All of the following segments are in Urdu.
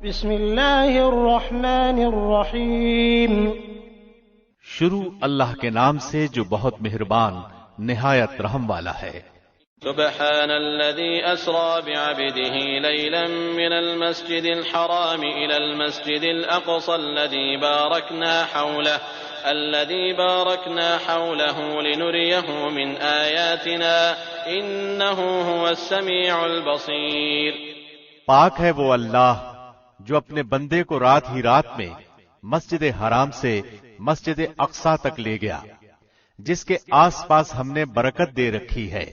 بسم اللہ الرحمن الرحیم۔ شروع اللہ کے نام سے جو بہت مہربان نہایت رحم والا ہے۔ سبحان الذي أسرى بعبده ليلا من المسجد الحرام إلى المسجد الأقصى الذي باركنا حوله لنريه من آياتنا إنه هو السميع البصير۔ پاک ہے وہ اللہ جو اپنے بندے کو رات ہی رات میں مسجد حرام سے مسجد اقصی تک لے گیا، جس کے آس پاس ہم نے برکت دے رکھی ہے،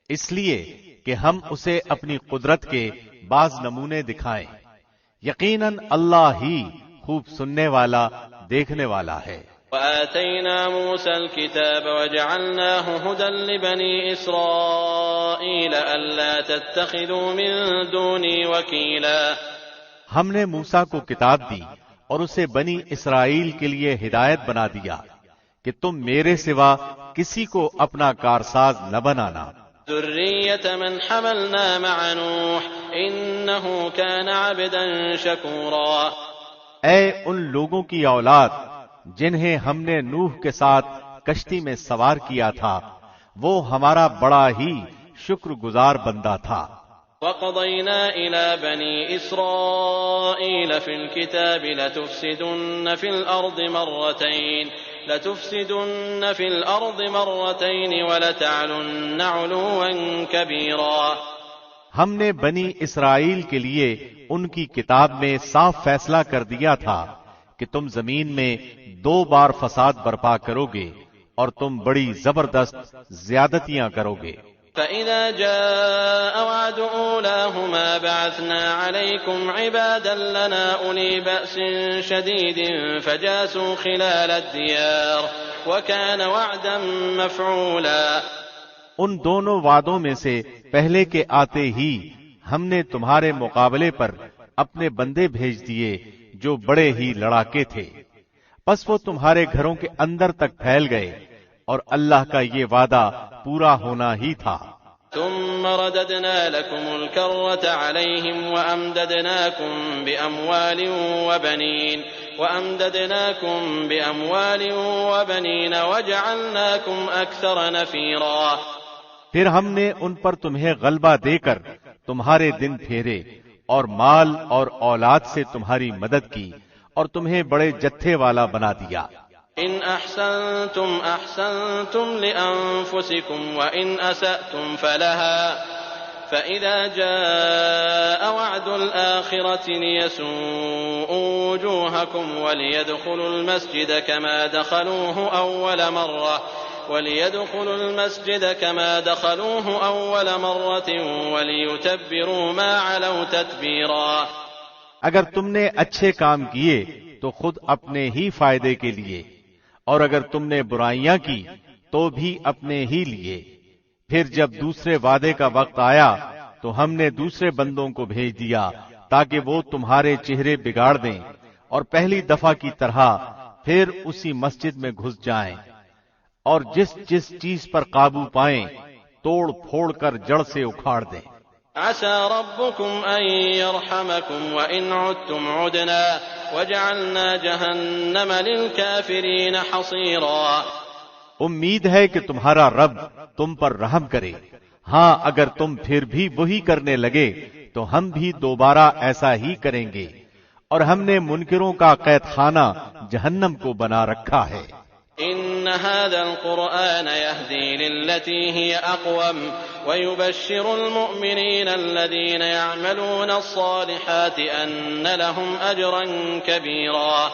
اس لیے کہ ہم اسے اپنی قدرت کے بعض نمونے دکھائیں۔ یقیناً اللہ ہی خوب سننے والا دیکھنے والا ہے۔ وآتينا موسى الكتاب وجعلناه هدى لبني إسرائيل ألا تتخذوا من دوني وكيلا۔ ہم نے موسیٰ کو کتاب دی اور اسے بنی اسرائیل کے لیے ہدایت بنا دیا کہ تم میرے سوا کسی کو اپنا کارساز نہ بنانا۔ ذرية من حملنا مع نوح إنه كان عبدا شكورا۔ اے ان لوگوں کی اولاد جنہیں ہم نے نوح کے ساتھ کشتی میں سوار کیا تھا، وہ ہمارا بڑا ہی شکر گزار بندہ تھا۔ وَقَضَيْنَا إِلَى بَنِي إِسْرَائِيلَ فِي الْكِتَابِ لَتُفْسِدُنَّ فِي الْأَرْضِ مَرَّتَيْنِ وَلَتَعْلُنَّ عُلُوًّا كَبِيرًا۔ ہم نے بنی اسرائیل کے لیے ان کی کتاب میں صاف فیصلہ کر دیا تھا کہ تم زمین میں 2 بار فساد برپا کرو گے اور تم بڑی زبردست زیادتیاں کرو گے۔ فَإِذَا جَاءَ وَعْدُ أُولَاهُمَا بَعَثْنَا عَلَيْكُمْ عِبَادًا لَّنَا أُولِي بَأْسٍ شَدِيدٍ فَجَاسُوا خِلَالَ الدِّيَارِ وَكَانَ وَعْدًا مَّفْعُولًا۔ ان دونوں وعدوں میں سے پہلے کے آتے ہی ہم نے تمہارے مقابلے پر اپنے بندے بھیج دیے جو بڑے ہی لڑاکے تھے، پس وہ تمہارے گھروں کے اندر تک پھیل گئے اور اللہ کا یہ وعدہ پورا ہونا ہی تھا۔ ثم رددنا لكم الكرة عليهم وأمددناكم بأموال وبنين وجعلناكم أكثر نفيرا۔ پھر ہم نے ان پر تمہیں غلبہ دے کر تمہارے دن پھیرے اور مال اور اولاد سے تمہاری مدد کی اور تمہیں بڑے جتھے والا بنا دیا۔ ان احسنتم احسنتم لانفسکم وان اسأتم فلها فاذا جاء وعد الاخرة ليسوءوا وجوهكم وليدخلوا المسجد كما دخلوه أول مرة وليتبروا ما علوا تتبيرا۔ اگر تم نے اچھے کام کیے تو خود اپنے ہی فائدے کے لیے، اور اگر تم نے برائیاں کی تو بھی اپنے ہی لیے۔ پھر جب دوسرے وعدے کا وقت آیا تو ہم نے دوسرے بندوں کو بھیج دیا تاکہ وہ تمہارے چہرے بگاڑ دیں اور پہلی دفعہ کی طرح پھر اسی مسجد میں گھس جائیں، اور جس جس چیز پر قابو پائیں توڑ پھوڑ کر جڑ سے اکھاڑ دیں۔ عسى ربكم أن يرحمكم وإن عدتم عدنا وجعلنا جهنم للكافرين حصيرا۔ امید ہے کہ تمہارا رب تم پر رحم کرے، ہاں اگر تم پھر بھی وہی کرنے لگے تو ہم بھی دوبارہ ایسا ہی کریں گے، اور ہم نے منکروں کا قید خانہ جہنم کو بنا رکھا ہے۔ ان هذا القرآن يهدي للتي هي اقوم ويبشر المؤمنين الذين يعملون الصالحات ان لهم اجرا كبيرا۔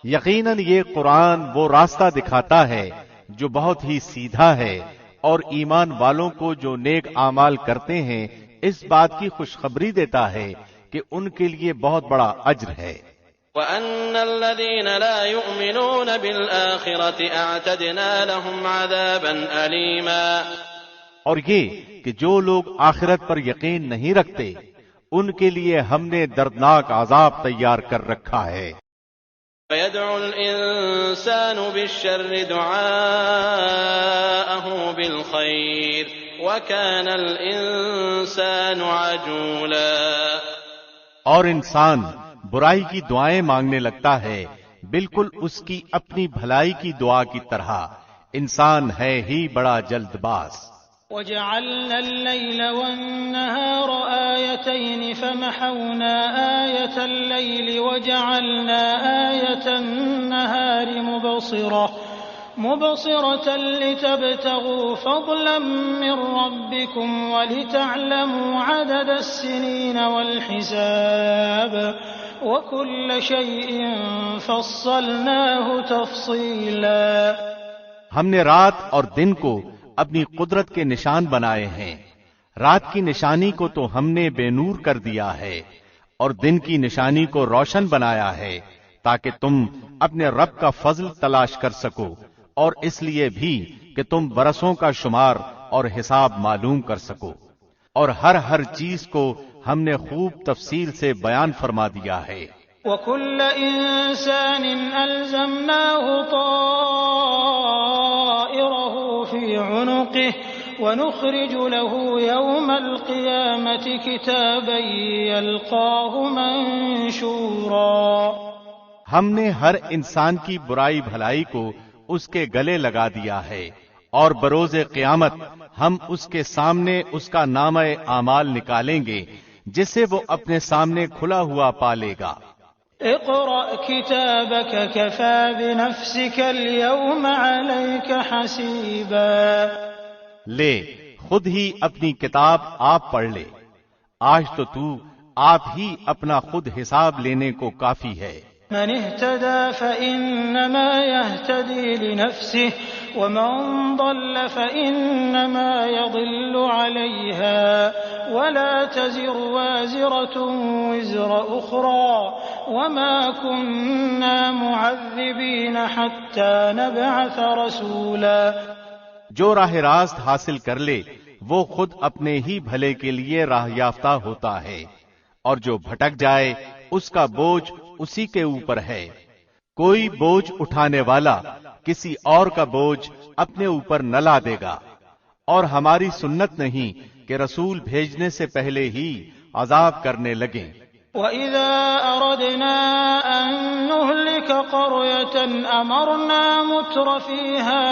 یقیناً یہ قرآن وہ راستہ دکھاتا ہے جو بہت ہی سیدھا ہے، اور ایمان والوں کو جو نیک اعمال کرتے ہیں اس بات کی خوشخبری دیتا ہے کہ ان کے لیے بہت بڑا اجر ہے۔ وَأَنَّ الَّذِينَ لَا يُؤْمِنُونَ بِالْآخِرَةِ أَعْتَدْنَا لَهُمْ عَذَابًا أَلِيمًا۔ اور یہ کہ جو لوگ آخرت پر یقین نہیں رکھتے ان کے لیے ہم نے دردناک عذاب تیار کر رکھا ہے۔ وَيَدْعُ الْإِنسَانُ بِالشَّرِّ دُعَاءَهُ بِالْخَيْرِ وَكَانَ الْإِنسَانُ عَجُولًا۔ اور انسان برائی کی دعائیں مانگنے لگتا ہے بالکل اس کی اپنی بھلائی کی دعا کی طرح. انسان ہے ہی بڑا جلد باز. وجعلنا الليل والنهار آيتين فمحونا آية الليل وجعلنا آية النهار مبصرة لتبتغوا فضلا من ربكم ولتعلموا عدد السنين والحساب وكل شيء فصلناه تفصيلا. ہم نے رات اور دن کو اپنی قدرت کے نشان بنائے ہیں. رات کی نشانی کو تو ہم نے بے نور کر دیا ہے اور دن کی نشانی کو روشن بنایا ہے تاکہ تم اپنے رب کا فضل تلاش کر سکو اور اس لیے بھی کہ تم برسوں کا شمار اور حساب معلوم کر سکو. اور ہر چیز کو ہم نے خوب تفصیل سے بیان فرما دیا ہے. وَكُلَّ إِنسَانٍ أَلْزَمْنَاهُ طَائِرَهُ فِي عُنُقِهِ وَنُخْرِجُ لَهُ يَوْمَ الْقِيَامَةِ كِتَابًا يَلْقَاهُ مَنشُورًا. ہم نے ہر انسان کی برائی بھلائی کو اس کے گلے لگا دیا ہے اور بروز قیامت ہم اس کے سامنے اس کا نامہ اعمال نکالیں گے جسے وہ اپنے سامنے کھلا ہوا پالے گا. اقرأ كتابك كفى بنفسك اليوم عليك حسيبا. لے خود ہی اپنی کتاب آپ پڑھ لے. آج تو آپ ہی اپنا خود حساب لینے کو کافی ہے. من اهتدى فإنما يهتدي لنفسه ومن ضل فإنما يضل عليها ولا تزر وازرة وزر أخرى وما كنا معذبين حتى نبعث رسولا. جو راہ راست حاصل کر لے وہ خود اپنے ہی بھلے کے لیے راہ یافتہ ہوتا ہے اور جو بھٹک جائے اس کا بوجھ اسی کے اوپر ہے. کوئی بوجھ اٹھانے والا کسی اور کا بوجھ اپنے اوپر نہ لا دے گا اور ہماری سنت نہیں کہ رسول بھیجنے سے پہلے ہی عذاب کرنے لگیں. وَإِذَا أَرَدْنَا أَن نُّهْلِكَ قَرْيَةً أَمَرْنَا مُتْرَ فِيهَا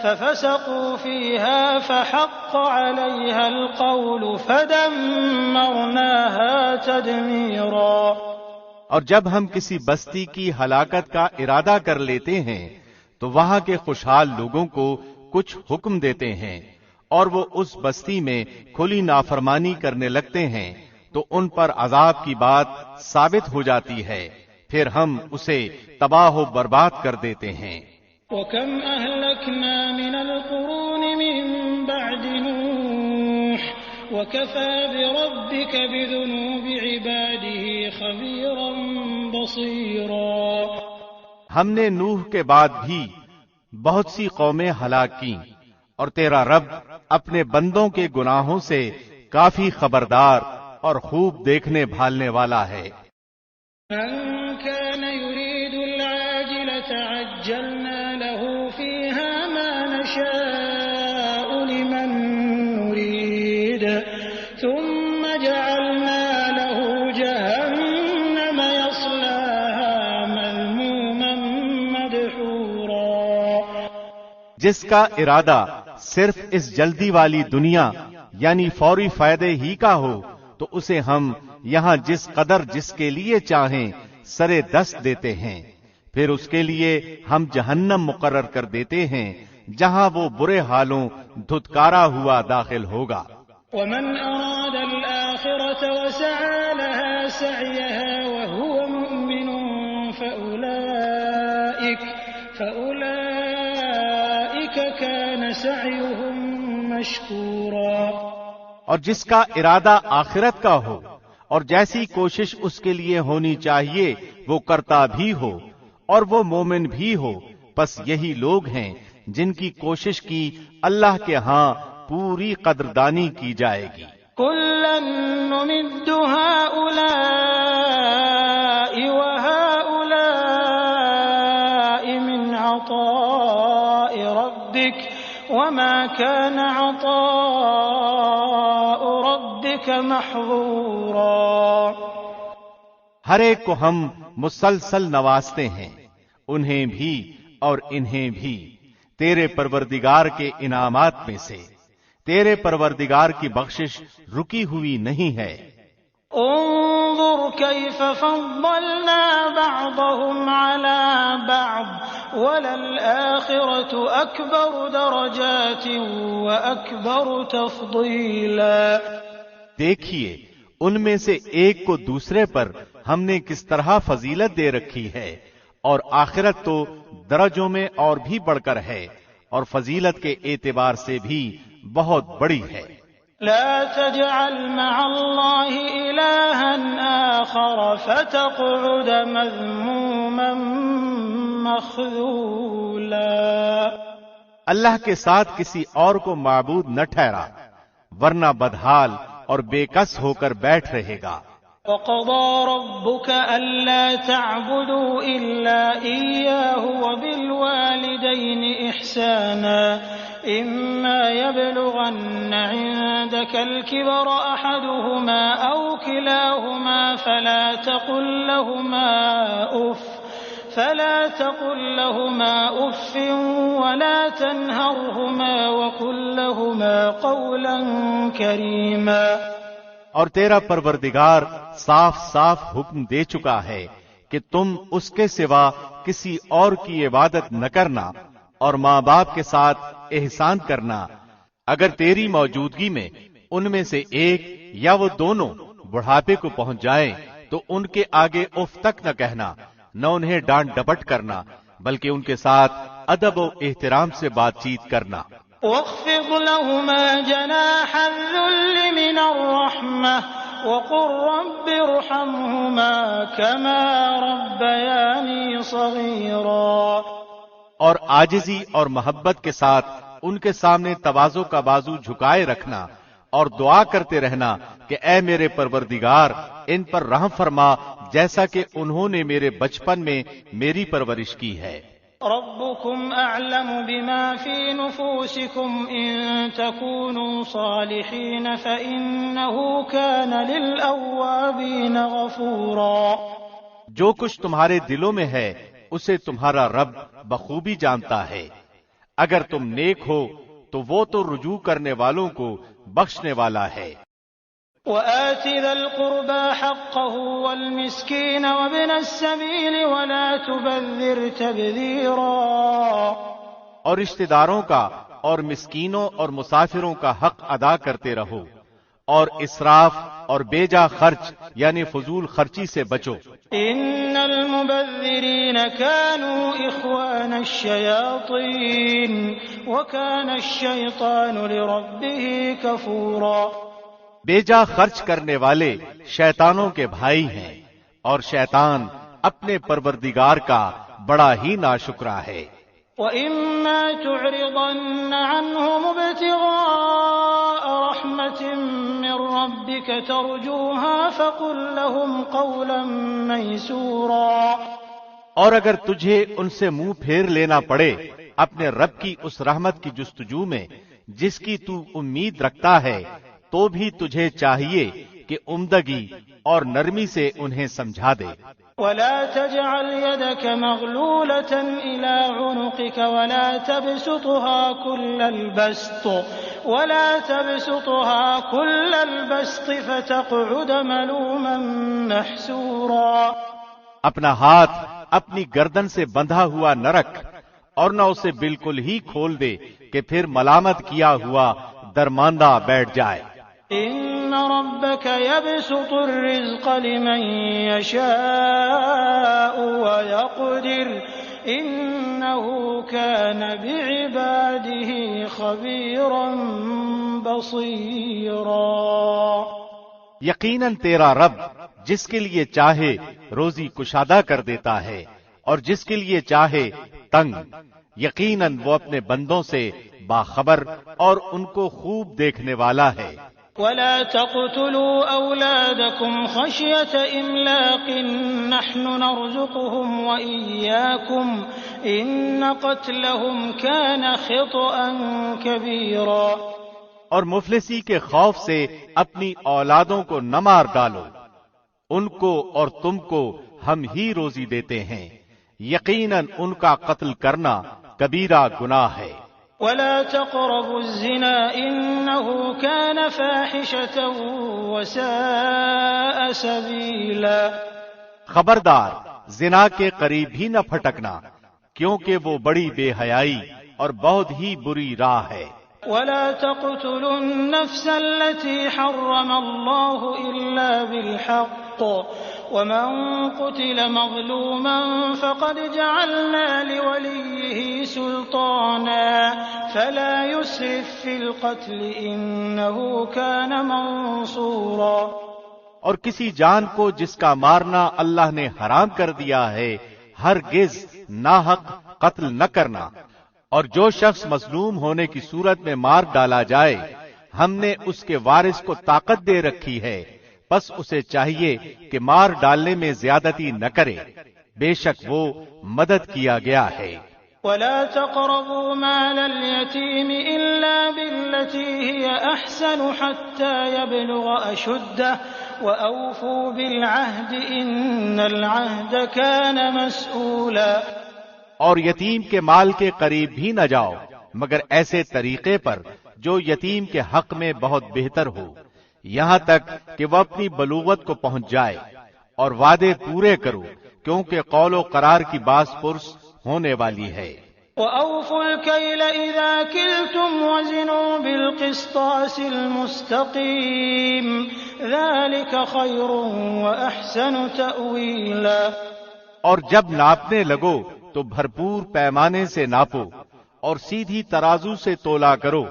فَفَسَقُوا فِيهَا فَحَقَّ عَلَيْهَا الْقَوْلُ فَدَمَّرْنَاهَا تَدْمِيرًا. اور جب ہم کسی بستی کی ہلاکت کا ارادہ کر لیتے ہیں تو وہاں کے خوشحال لوگوں کو کچھ حکم دیتے ہیں اور وہ اس بستی میں کھلی نافرمانی کرنے لگتے ہیں تو ان پر عذاب کی بات ثابت ہو جاتی ہے پھر ہم اسے تباہ و برباد کر دیتے ہیں. وَكَمْ أَهْلَكْنَا مِنَ الْقُرُونِ مِن بَعْدِ نُوحٍ وَكَفَى بِرَبِّكَ بِذُنُوبِ عِبَادِهِ خَبِيرًا بَصِيرًا. ہم نے نوح کے بعد بھی بہت سی قومیں ہلاک کیں اور تیرا رب اپنے بندوں کے گناہوں سے کافی خبردار اور خوب دیکھنے بھالنے والا ہے. من كان يريد العاجلة عجلنا له فيها ما نشاء لمن نريد ثم جعلنا له جهنم يصلاها مذموما مدحورا. جس کا ارادہ صرف اس جلدی والی دنیا یعنی فوری فائدے ہی کا ہو تو اسے ہم یہاں جس قدر جس کے لیے چاہیں سرے دست دیتے ہیں پھر اس کے لیے ہم جہنم مقرر کر دیتے ہیں جہاں وہ برے حالوں دھتکارا ہوا داخل ہوگا. ومن أراد الآخرة وسعى لها سعيها وهو مؤمن فأولئك كان سعيهم مشكورا. اور جس کا ارادہ آخرت کا ہو اور جیسی کوشش اس کے لیے ہونی چاہیے وہ کرتا بھی ہو اور وہ مومن بھی ہو پس یہی لوگ ہیں جن کی کوشش کی اللہ کے ہاں پوری قدردانی کی جائے گی. كُلًّا نُّمِدُّ هَٰؤُلَاءِ وَهَٰؤُلَاءِ مِنْ عَطَاءِ رَبِّكَ وَمَا كَانَ عَطَاءُ رَبِّكَ محظورا. ہر ایک کو ہم مسلسل نوازتے ہیں، انہیں بھی اور انہیں بھی، تیرے پروردگار کے انعامات میں سے. تیرے پروردگار کی بخشش رکی ہوئی نہیں ہے. انظر كيف فضلنا بعضهم على بعض وللآخرة أكبر درجات وأكبر تفضيلا. دیکھیے ان میں سے ایک کو دوسرے پر ہم نے کس طرح فضیلت دے رکھی ہے، اور آخرت تو درجوں میں اور بھی بڑھ کر ہے، اور فضیلت کے اعتبار سے بھی بہت بڑی ہے. لا تجعل مع الله إلها آخر فتقعد مذموما مخذولا. اللہ کے ساتھ کسی اور کو معبود نہ ٹھہرا، ورنہ بدحال اور بے کس ہو کر بیٹھ رہے گا. وقضى ربك ألا تعبدوا إلا إياه وبالوالدين إحسانا إما يبلغن عندك الكبر أحدهما أو كلاهما فلا تقل لهما أف ولا تنهرهما وقل لهما قولا كريما. اور تیرا پروردگار صاف صاف حکم دے چکا ہے کہ تم اس کے سوا کسی اور کی عبادت نہ کرنا، اور ماں باپ کے ساتھ احسان کرنا. اگر تیری موجودگی میں ان میں سے ایک یا وہ دونوں بڑھاپے کو پہنچ جائیں تو ان کے آگے اف تک نہ کہنا، نہ انہیں ڈانٹ ڈپٹ کرنا، بلکہ ان کے ساتھ ادب و احترام سے بات چیت کرنا. واخفض لهما جناح الذل من الرحمة وقل رب ارحمهما كما ربياني صغيرا. اور عاجزی اور محبت کے ساتھ ان کے سامنے تواضع کا بازو جھکائے رکھنا، اور دعا کرتے رہنا کہ اے میرے پروردگار ان پر رحم فرما جیسا کہ انہوں نے میرے بچپن میں میری پرورش کی ہے. ربكم أعلم بما في نفوسكم إن تكونوا صالحين فإنه كان للأوابين غفورا. جو کچھ تمہارے دلوں میں ہے اسے تمہارا رب بخوبی جانتا ہے. اگر تم نیک ہو تو وہ تو رجوع کرنے والوں کو بخشنے والا ہے. وآت ذا القربى حقه والمسكين وابن السبيل ولا تبذر تبذيرا. اور رشتہ داروں کا اور مسکینوں اور مسافروں کا حق ادا کرتے رہو، اور اسراف اور بیجا خرچ یعنی فضول خرچی سے بچو. ان المبذرین كانوا اخوان الشیاطین وكان الشیطان لربه کفورا. بیجا خرچ کرنے والے شیطانوں کے بھائی ہیں، اور شیطان اپنے پروردگار کا بڑا ہی ناشکرا ہے. وَإِمَّا تُعْرِضَنَّ عَنْهُمُ ابْتِغَاءَ رَحْمَةٍ مِّن رَّبِّكَ تَرْجُوهَا فَقُل لَّهُمْ قَوْلًا مَّيْسُورًا. اور اگر تجھے ان سے منہ پھیر لینا پڑے اپنے رب کی اس رحمت کی جستجو میں جس کی تو امید رکھتا ہے، تو بھی تجھے چاہیے کہ عمدگی اور نرمی سے انہیں سمجھا دے. ولا تجعل يدك مغلولة إلى عنقك ولا تبسطها كل البسط فتقعد ملوما محسورا. اپنا ہاتھ اپنی گردن سے بندھا ہوا نہ رکھ، اور نہ اسے بالکل ہی کھول دے کہ پھر ملامت کیا ہوا درماندہ بیٹھ جائے. ان ربك يبسط الرزق لمن يشاء ويقدر انه كان بعباده خبيرا بصيرا. یقیناً تیرا رب جس کے لیے چاہے روزی کشادہ کر دیتا ہے اور جس کے لیے چاہے تنگ. یقیناً وہ اپنے بندوں سے باخبر اور ان کو خوب دیکھنے والا ہے. ولا تقتلوا أولادكم خشية إملاق نحن نرزقهم وإياكم إن قتلهم كان خطأ كبيرا. اور مفلسی کے خوف سے اپنی اولادوں کو نہ مار ڈالو، ان کو اور تم کو ہم ہی روزی دیتے ہیں، یقیناً ان کا قتل کرنا کبیرہ گناہ ہے۔ ولا تقربوا الزنا إنه كان فاحشة وساء سبيلا۔ خبردار زنا کے قریب بھی نہ پھٹکنا، کیونکہ وہ بڑی بے حیائی اور بہت ہی بری راہ ہے۔ ولا تقتلوا النفس التي حرم الله إلا بالحق ومن قتل مظلوما فقد جعلنا لوليه سلطانا فلا يسرف في القتل إنه كان منصورا۔ اور کسی جان کو جس کا مارنا اللہ نے حرام کر دیا ہے ہرگز ناحق قتل نہ کرنا، اور جو شخص مظلوم ہونے کی صورت میں مار ڈالا جائے ہم نے اس کے وارث کو طاقت دے رکھی ہے، بس اسے چاہیے کہ مار ڈالنے میں زیادتی نہ کرے، بے شک وہ مدد کیا گیا ہے۔ ولا تقربوا مال اليتيم إلا بالتي هي أحسن حتى يبلغ أشده وأوفوا بالعهد إن العهد كان مسؤولا۔ اور یتیم کے مال کے قریب بھی نہ جاؤ مگر ایسے طریقے پر جو یتیم کے حق میں بہت بہتر ہو، یہاں تک کہ وہ اپنی بلوغت کو پہنچ جائے، اور وعدے پورے کرو کیونکہ قول و قرار کی باز پرس ہونے والی ہے۔ وَأَوْفُوا الْكَيْلَ إِذَا كِلْتُمْ وَزِنُوا بِالْقِسْطَاسِ الْمُسْتَقِيمِ ذَلِكَ خَيْرٌ وَأَحْسَنُ تَأْوِيلًا۔ اور جب ناپنے لگو تو بھرپور پیمانے سے ناپو اور سیدھی ترازو سے تولا کرو،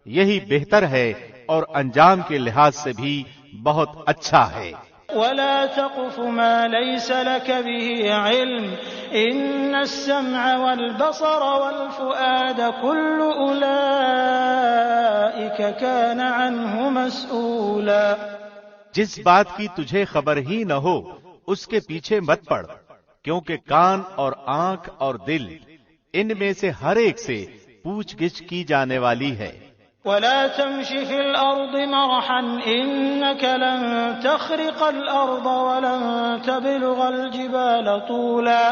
یہی بہتر ہے اور انجام کے لحاظ سے بھی بہت اچھا ہے۔ ولا تقف ما ليس لك به علم إن السمع والبصر والفؤاد كل أولئك كان عنه مسؤولا۔ جس بات کی تجھے خبر ہی نہ ہو اس کے پیچھے مت پڑ، کیونکہ کان اور آنکھ اور دل ان میں سے ہر ایک سے پوچھ گچھ کی جانے والی ہے۔ ولا تمش في الأرض مرحا إنك لن تخرق الأرض ولن تبلغ الجبال طولا۔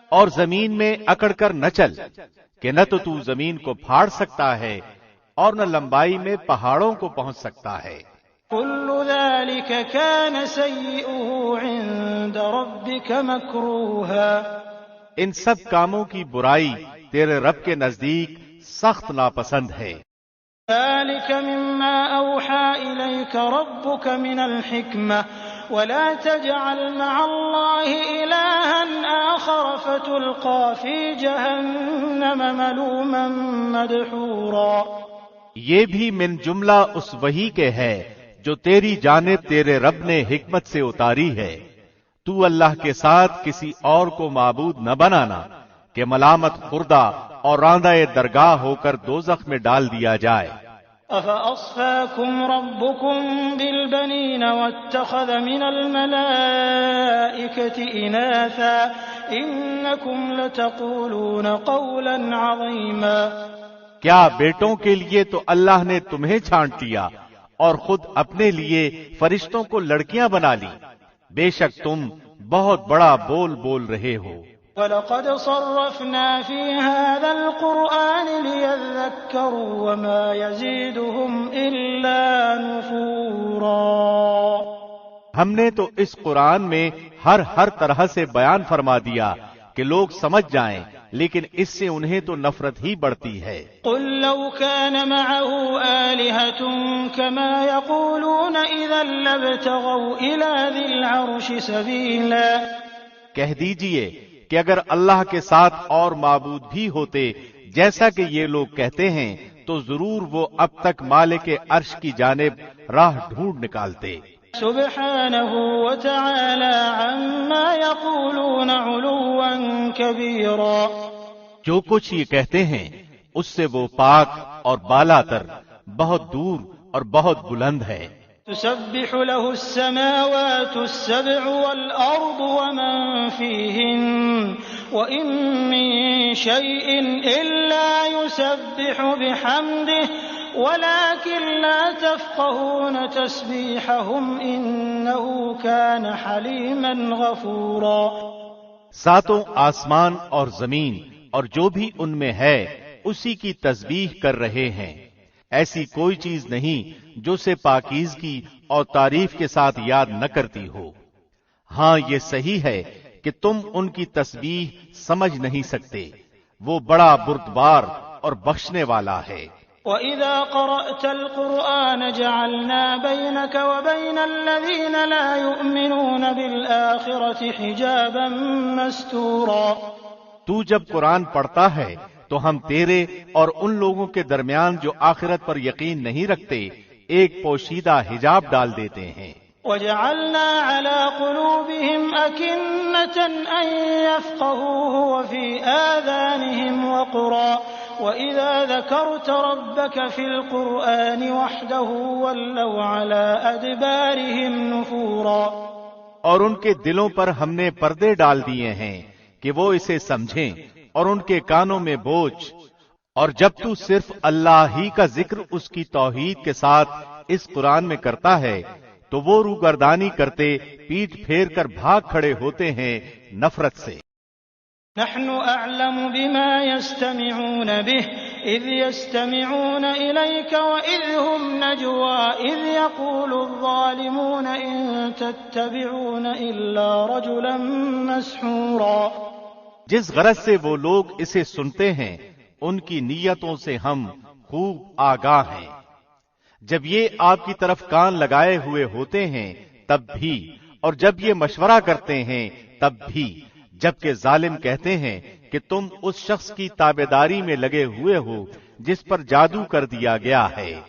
اور زمین میں اکڑ کر نہ چل کہ نہ تو زمین کو پھاڑ سکتا ہے اور نہ لمبائی میں پہاڑوں کو پہنچ سکتا ہے۔ كل ذلك كان سيئه عند ربك مكروها۔ ان سب کاموں کی برائی تیرے رب کے نزدیک سخت ناپسند ہے۔ ذلك مما أوحى إليك ربك من الحكمة ولا تجعل مع الله إلها آخر فتلقى في جهنم ملوما مدحورا۔ یہ بھی من جملہ اس وحی کے ہے جو تیری جانب تیرے رب نے حکمت سے اتاری ہے، تو اللہ کے ساتھ کسی اور کو معبود نہ بنانا کہ ملامت خوردہ اور راندہ درگاہ ہو کر دوزخ میں ڈال دیا جائے۔ أَفَأَصْفَاكُمْ رَبُّكُمْ بِالْبَنِينَ وَاتَّخَذَ مِنَ الْمَلَائِكَةِ إِنَاثًا إِنَّكُمْ لَتَقُولُونَ قَوْلًا عَظِيمًا۔ کیا بیٹوں کے لیے تو اللہ نے تمہیں چھانٹ لیا اور خود اپنے لیے فرشتوں کو لڑکیاں بنا لی، بے شک تم بہت بڑا بول بول رہے ہو۔ وَلَقَدْ صَرَّفْنَا فِي هَذَا الْقُرْآنِ لِيَذَّكَّرُوا وَمَا يَزِيدُهُمْ إِلَّا نُفُورًا۔ ہم نے تو اس قرآن میں ہر طرح سے بیان فرما دیا کہ لوگ سمجھ جائیں، لیکن اس سے انہیں تو نفرت ہی بڑھتی ہے۔ قُل لَّوْ كَانَ مَعَهُ آلِهَةٌ كَمَا يَقُولُونَ إِذًا لَّابْتَغَوْا إِلَىٰ ذِي الْعَرْشِ سَبِيلًا۔ کہہ دیجئے کہ اگر اللہ کے ساتھ اور معبود بھی ہوتے جیسا کہ یہ لوگ کہتے ہیں تو ضرور وہ اب تک مالک عرش کی جانب راہ ڈھونڈ نکالتے۔ سبحانه وتعالى عما يقولون علوا كبيرا۔ جو کچھ یہ کہتے ہیں اس سے وہ پاک اور بالا تر، بہت دور اور بہت بلند ہے۔ تسبح له السماوات السبع والأرض ومن فيهن وإن من شيء إلا يسبح بحمده ولكن لا تفقهون تسبيحهم إنه كان حليما غفورا۔ ساتوں آسمان اور زمین اور جو بھی ان میں ہے اسی کی تسبیح کر رہے ہیں، ایسی کوئی چیز نہیں جو اسے پاکیزگی اور تعریف کے ساتھ یاد نہ کرتی ہو۔ ہاں یہ صحیح ہے کہ تم ان کی تسبیح سمجھ نہیں سکتے، وہ بڑا بردبار اور بخشنے والا ہے۔ وَإِذَا قَرَأْتَ الْقُرْآنَ جَعَلْنَا بَيْنَكَ وَبَيْنَ الَّذِينَ لَا يُؤْمِنُونَ بِالْآخِرَةِ حِجَابًا مَسْتُورًا۔ تو جب قرآن پڑھتا ہے تو ہم تیرے اور ان لوگوں کے درمیان جو آخرت پر یقین نہیں رکھتے ایک پوشیدہ حجاب ڈال دیتے ہیں۔ وَجَعَلْنَا عَلَى قُلُوبِهِمْ أَكِنَّةً أَن يَفْقَهُوهُ وَفِي آذَانِهِمْ وَقْرًا وَإِذَا ذَكَرْتَ رَبَّكَ فِي الْقُرْآنِ وَحْدَهُ وَلَّوْا عَلَى أَدْبَارِهِمْ نُفُورًا۔ اور ان کے دلوں پر ہم نے پردے ڈال دیے ہیں کہ وہ اسے سمجھیں اور ان کے کانوں میں بوجھ، اور جب تو صرف اللہ ہی کا ذکر اس کی توحید کے ساتھ اس قرآن میں کرتا ہے تو وہ روگردانی کرتے پیٹھ پھیر کر بھاگ کھڑے ہوتے ہیں نفرت سے۔ نحن اعلم بما يستمعون به اذ يستمعون اليك واذ هم نجوى اذ يقول الظالمون ان تتبعون الا رجلا مسحورا۔ جس غرض سے وہ لوگ اسے سنتے ہیں ان کی نیتوں سے ہم خوب آگاہ ہیں۔ جب یہ آپ کی طرف کان لگائے ہوئے ہوتے ہیں تب بھی، اور جب یہ مشورہ کرتے ہیں تب بھی، جبکہ ظالم کہتے ہیں کہ تم اس شخص کی تابعداری میں لگے ہوئے ہو جس پر جادو کر دیا گیا ہے۔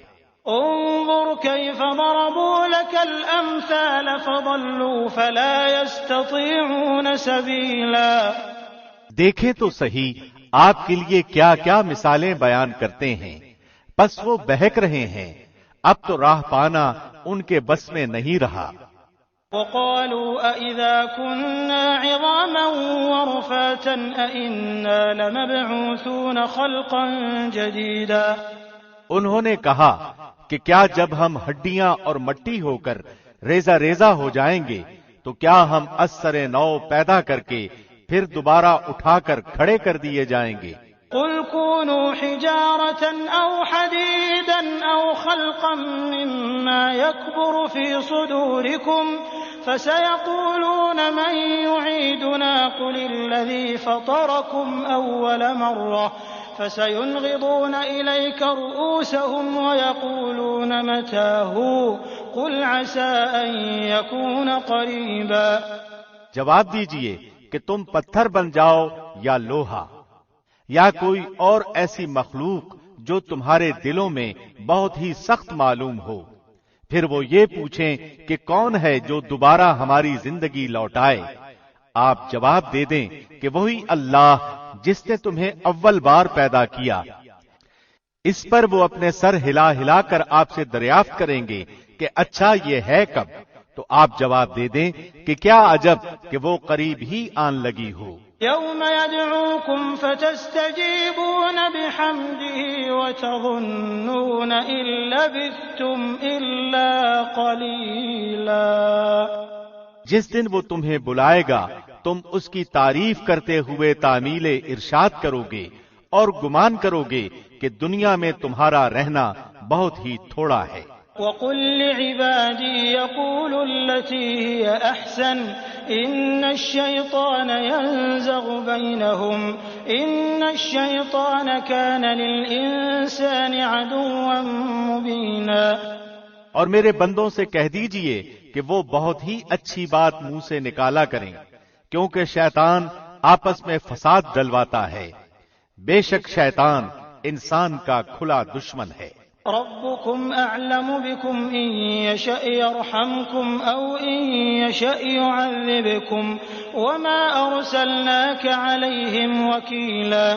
انظر كيف ضربوا لك الامثال فضلوا فلا يستطيعون سبيلا۔ دیکھیں تو صحیح آپ کے لیے کیا کیا مثالیں بیان کرتے ہیں، بس وہ بہک رہے ہیں، اب تو راہ پانا ان کے بس میں نہیں رہا۔ وقالوا أإذا كنا عظاما ورفاتا أإنا لمبعوثون خلقا جديدا۔ انہوں نے کہا کہ کیا جب ہم ہڈیاں اور مٹی ہو کر ریزہ ریزہ ہو جائیں گے تو کیا ہم از سر نو پیدا کر کے پھر دوبارہ اٹھا کر کھڑے کر دیے جائیں گے۔ قل كونوا حجارة أو حديدا أو خلقا مما يكبر في صدوركم فسيقولون من يعيدنا قل الذي فطركم أول مرة فسينغضون إليك رؤوسهم ويقولون متى هو قل عسى أن يكون قريبا۔ جواب دیجئے کہ تم پتھر بن جاؤ یا لوہا یا کوئی اور ایسی مخلوق جو تمہارے دلوں میں بہت ہی سخت معلوم ہو، پھر وہ یہ پوچھیں کہ کون ہے جو دوبارہ ہماری زندگی لوٹائے۔ آپ جواب دے دیں کہ وہی اللہ جس نے تمہیں اول بار پیدا کیا۔ اس پر وہ اپنے سر ہلا ہلا کر آپ سے دریافت کریں گے کہ اچھا یہ ہے کب، تو آپ جواب دے دیں کہ کیا عجب کہ وہ قریب ہی آن لگی ہو۔ يوم يدعوكم فتستجيبون بحمده وتظنون إن لبثتم إلا قليلا۔ جس دن وہ تمہیں بلائے گا تم اس کی تعریف کرتے ہوئے تعمیل ارشاد کرو گے اور گمان کرو گے کہ دنیا میں تمہارا رہنا بہت ہی تھوڑا ہے۔ وَقُلْ لِعِبَادِي يَقُولُوا الَّتِي هِيَ أَحْسَنُ إِنَّ الشَّيْطَانَ يَنزَغُ بَيْنَهُمْ إِنَّ الشَّيْطَانَ كَانَ لِلْإِنسَانِ عَدُوًّا مُبِينًا۔ اور میرے بندوں سے کہہ دیجئے کہ وہ بہت ہی اچھی بات منہ سے نکالا کریں، کیونکہ شیطان آپس میں فساد ڈلواتا ہے، بے شک شیطان انسان کا کھلا دشمن ہے۔ ربكم أعلم بكم إن يشأ يرحمكم أو إن يشأ يعذبكم وما أرسلناك عليهم وكيلا۔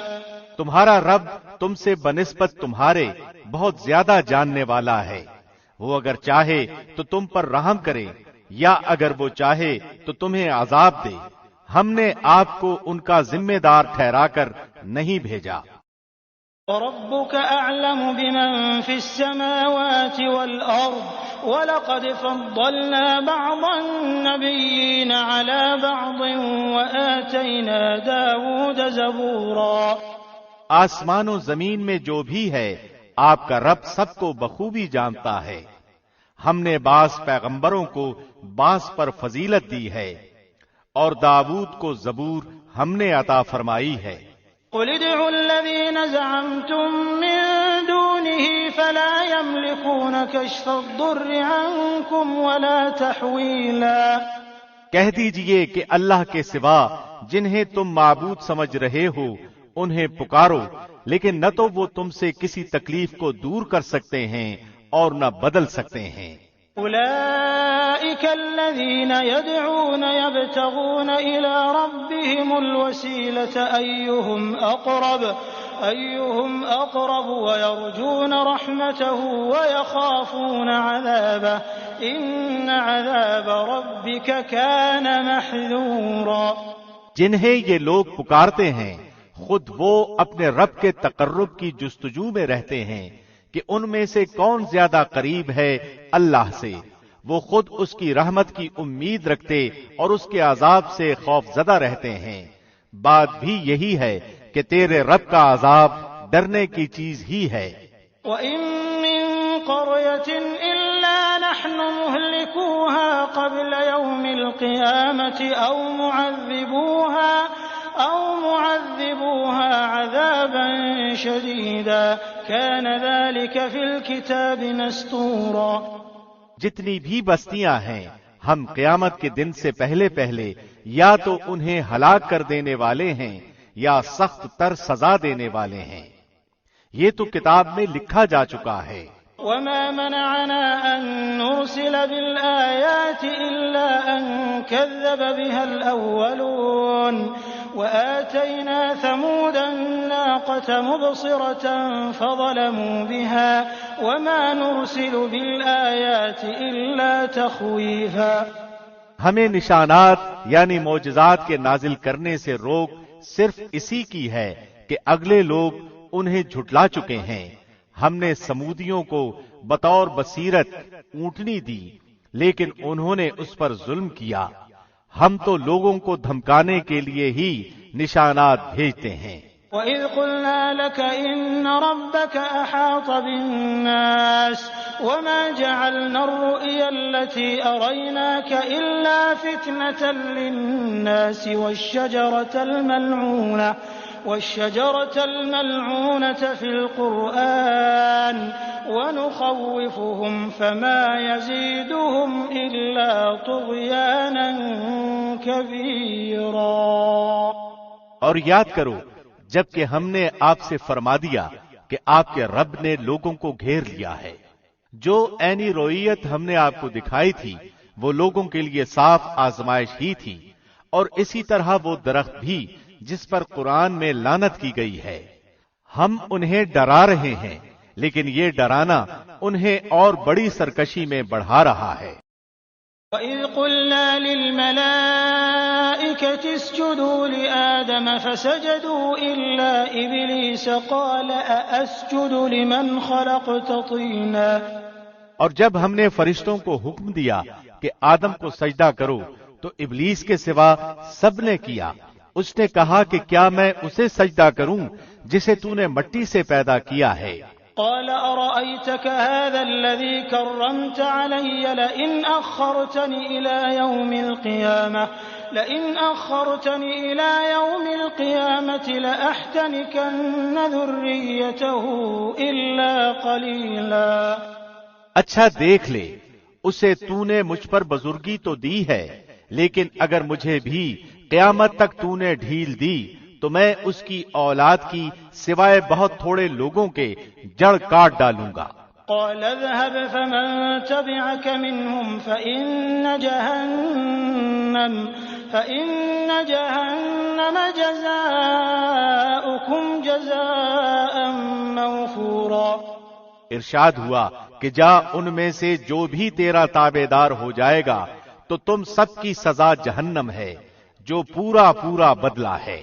تمہارا رب تم سے بنسبت تمہارے بہت زیادہ جاننے والا ہے، وہ اگر چاہے تو تم پر رحم کرے یا اگر وہ چاہے تو تمہیں عذاب دے، ہم نے آپ کو ان کا ذمہ دار ٹھہرا کر نہیں بھیجا۔ وَرَبُّكَ أَعْلَمُ بِمَن فِي السَّمَاوَاتِ وَالْأَرْضِ وَلَقَدْ فَضَّلْنَا بَعْضَ النَّبِيِّينَ عَلَى بَعْضٍ وَآتَيْنَا دَاوُودَ زَبُورًا۔ آسمان و زمین میں جو بھی ہے آپ کا رب سب کو بخوبی جانتا ہے۔ ہم نے بعض پیغمبروں کو بعض پر فضیلت دی ہے اور داؤد کو زبور ہم نے عطا فرمائی ہے۔ قُلِ ادْعُوا الَّذِينَ زَعَمْتُم مِّن دُونِهِ فَلَا يَمْلِكُونَ كَشْفَ الضُّرِّ عَنكُمْ وَلَا تَحْوِيلًا۔ کہہ دیجئے کہ اللہ کے سوا جنہیں تم معبود سمجھ رہے ہو انہیں پکارو، لیکن نہ تو وہ تم سے کسی تکلیف کو دور کر سکتے ہیں اور نہ بدل سکتے ہیں۔ أولئك الذين يدعون يبتغون إلى ربهم الوسيلة أيهم أقرب ويرجون رحمته ويخافون عذابه إن عذاب ربك كان محذورا۔ جنہیں یہ لوگ پکارتے ہیں خود وہ اپنے رب کے تقرب کی جستجو میں رہتے ہیں کہ ان میں سے کون زیادہ قریب ہے اللہ سے، وہ خود اس کی رحمت کی امید رکھتے اور اس کے عذاب سے خوف زدہ رہتے ہیں۔ بات بھی یہی ہے کہ تیرے رب کا عذاب ڈرنے کی چیز ہی ہے۔ وَإِن مِّن قَرْيَةٍ إِلَّا نَحْنُ مُهْلِكُوهَا قَبْلَ يَوْمِ الْقِيَامَةِ أَوْ مُعَذِّبُوهَا عَذَابًا شَدِيدًا كَانَ ذَلِكَ فِي الْكِتَابِ مَسْطُورًا۔ جتنی بھی بستیاں ہیں ہم قیامت کے دن سے پہلے پہلے یا تو انہیں ہلاک کر دینے والے ہیں یا سخت تر سزا دینے والے ہیں، یہ تو کتاب میں لکھا جا چکا ہے۔ وَمَا مَنَعَنَا أَن نُّرْسِلَ بِالْآيَاتِ إِلَّا أَن كَذَّبَ بِهَا الْأَوَّلُونَ وَآتَيْنَا ثَمُودَ النَّاقَةَ مُبْصِرَةً فَظَلَمُوا بِهَا وَمَا نُرْسِلُ بِالْآيَاتِ إِلَّا تَخْوِيفًا۔ ہمیں نشانات یعنی معجزات کے نازل کرنے سے روک صرف اسی کی ہے کہ اگلے لوگ انہیں جھٹلا چکے ہیں۔ ہم نے سمودیوں کو بطور بصیرت اونٹنی دی لیکن انہوں نے اس پر ظلم کیا۔ ہم تو لوگوں کو دھمکانے کے لیے ہی نشانات بھیجتے ہیں۔ وَإِذْ قُلْنَا لَكَ إِنَّ رَبَّكَ أَحَاطَ بِالنَّاسِ وَمَا جَعَلْنَا الرُّؤْيَا الَّتِي أَرَيْنَاكَ إِلَّا فِتْنَةً لِلنَّاسِ والشجرة الملعونة في القرآن ونخوفهم فما يزيدهم إلا طغيانا كبيرا۔ اور یاد کرو جبکہ ہم نے آپ سے فرما دیا کہ آپ کے رب نے لوگوں کو گھیر لیا ہے، جو عینی رویت ہم نے آپ کو دکھائی تھی وہ لوگوں کے لیے صاف آزمائش ہی تھی، اور اسی طرح وہ درخت بھی جس پر قرآن میں لعنت کی گئی ہے۔ ہم انہیں ڈرا رہے ہیں لیکن یہ ڈرانا انہیں اور بڑی سرکشی میں بڑھا رہا ہے۔ وَإِذْ قُلْنَا لِلْمَلَائِكَةِ اسْجُدُوا لِآدَمَ فَسَجَدُوا إِلَّا إِبْلِيسَ قَالَ أَأَسْجُدُ لِمَنْ خَلَقْتَ طِينًا۔ اور جب ہم نے فرشتوں کو حکم دیا کہ آدم کو سجدہ کرو تو ابلیس کے سوا سب نے کیا۔ اس نے کہا کہ کیا میں اسے سجدہ کروں جسے تو نے مٹی سے پیدا کیا ہے۔ قال أرأيتك هذا الذي كرمت علي لئن أخرتني إلى يوم القيامة لأحتنكن ذريته إلا قليلا۔ اچھا دیکھ لے، اسے تو نے مجھ پر بزرگی تو دی ہے لیکن اگر مجھے بھی قیامت تک تو نے ڈھیل دی تو میں اس کی اولاد کی سوائے بہت تھوڑے لوگوں کے جڑ کاٹ ڈالوں گا۔ قال اذهب فمن تبعك منهم فإن جهنم جزاؤكم جزاء موفورا۔ ارشاد ہوا کہ جا ان میں سے جو بھی تیرا تابع دار ہو جائے گا تو تم سب کی سزا جہنم ہے جو پورا پورا بدلہ ہے۔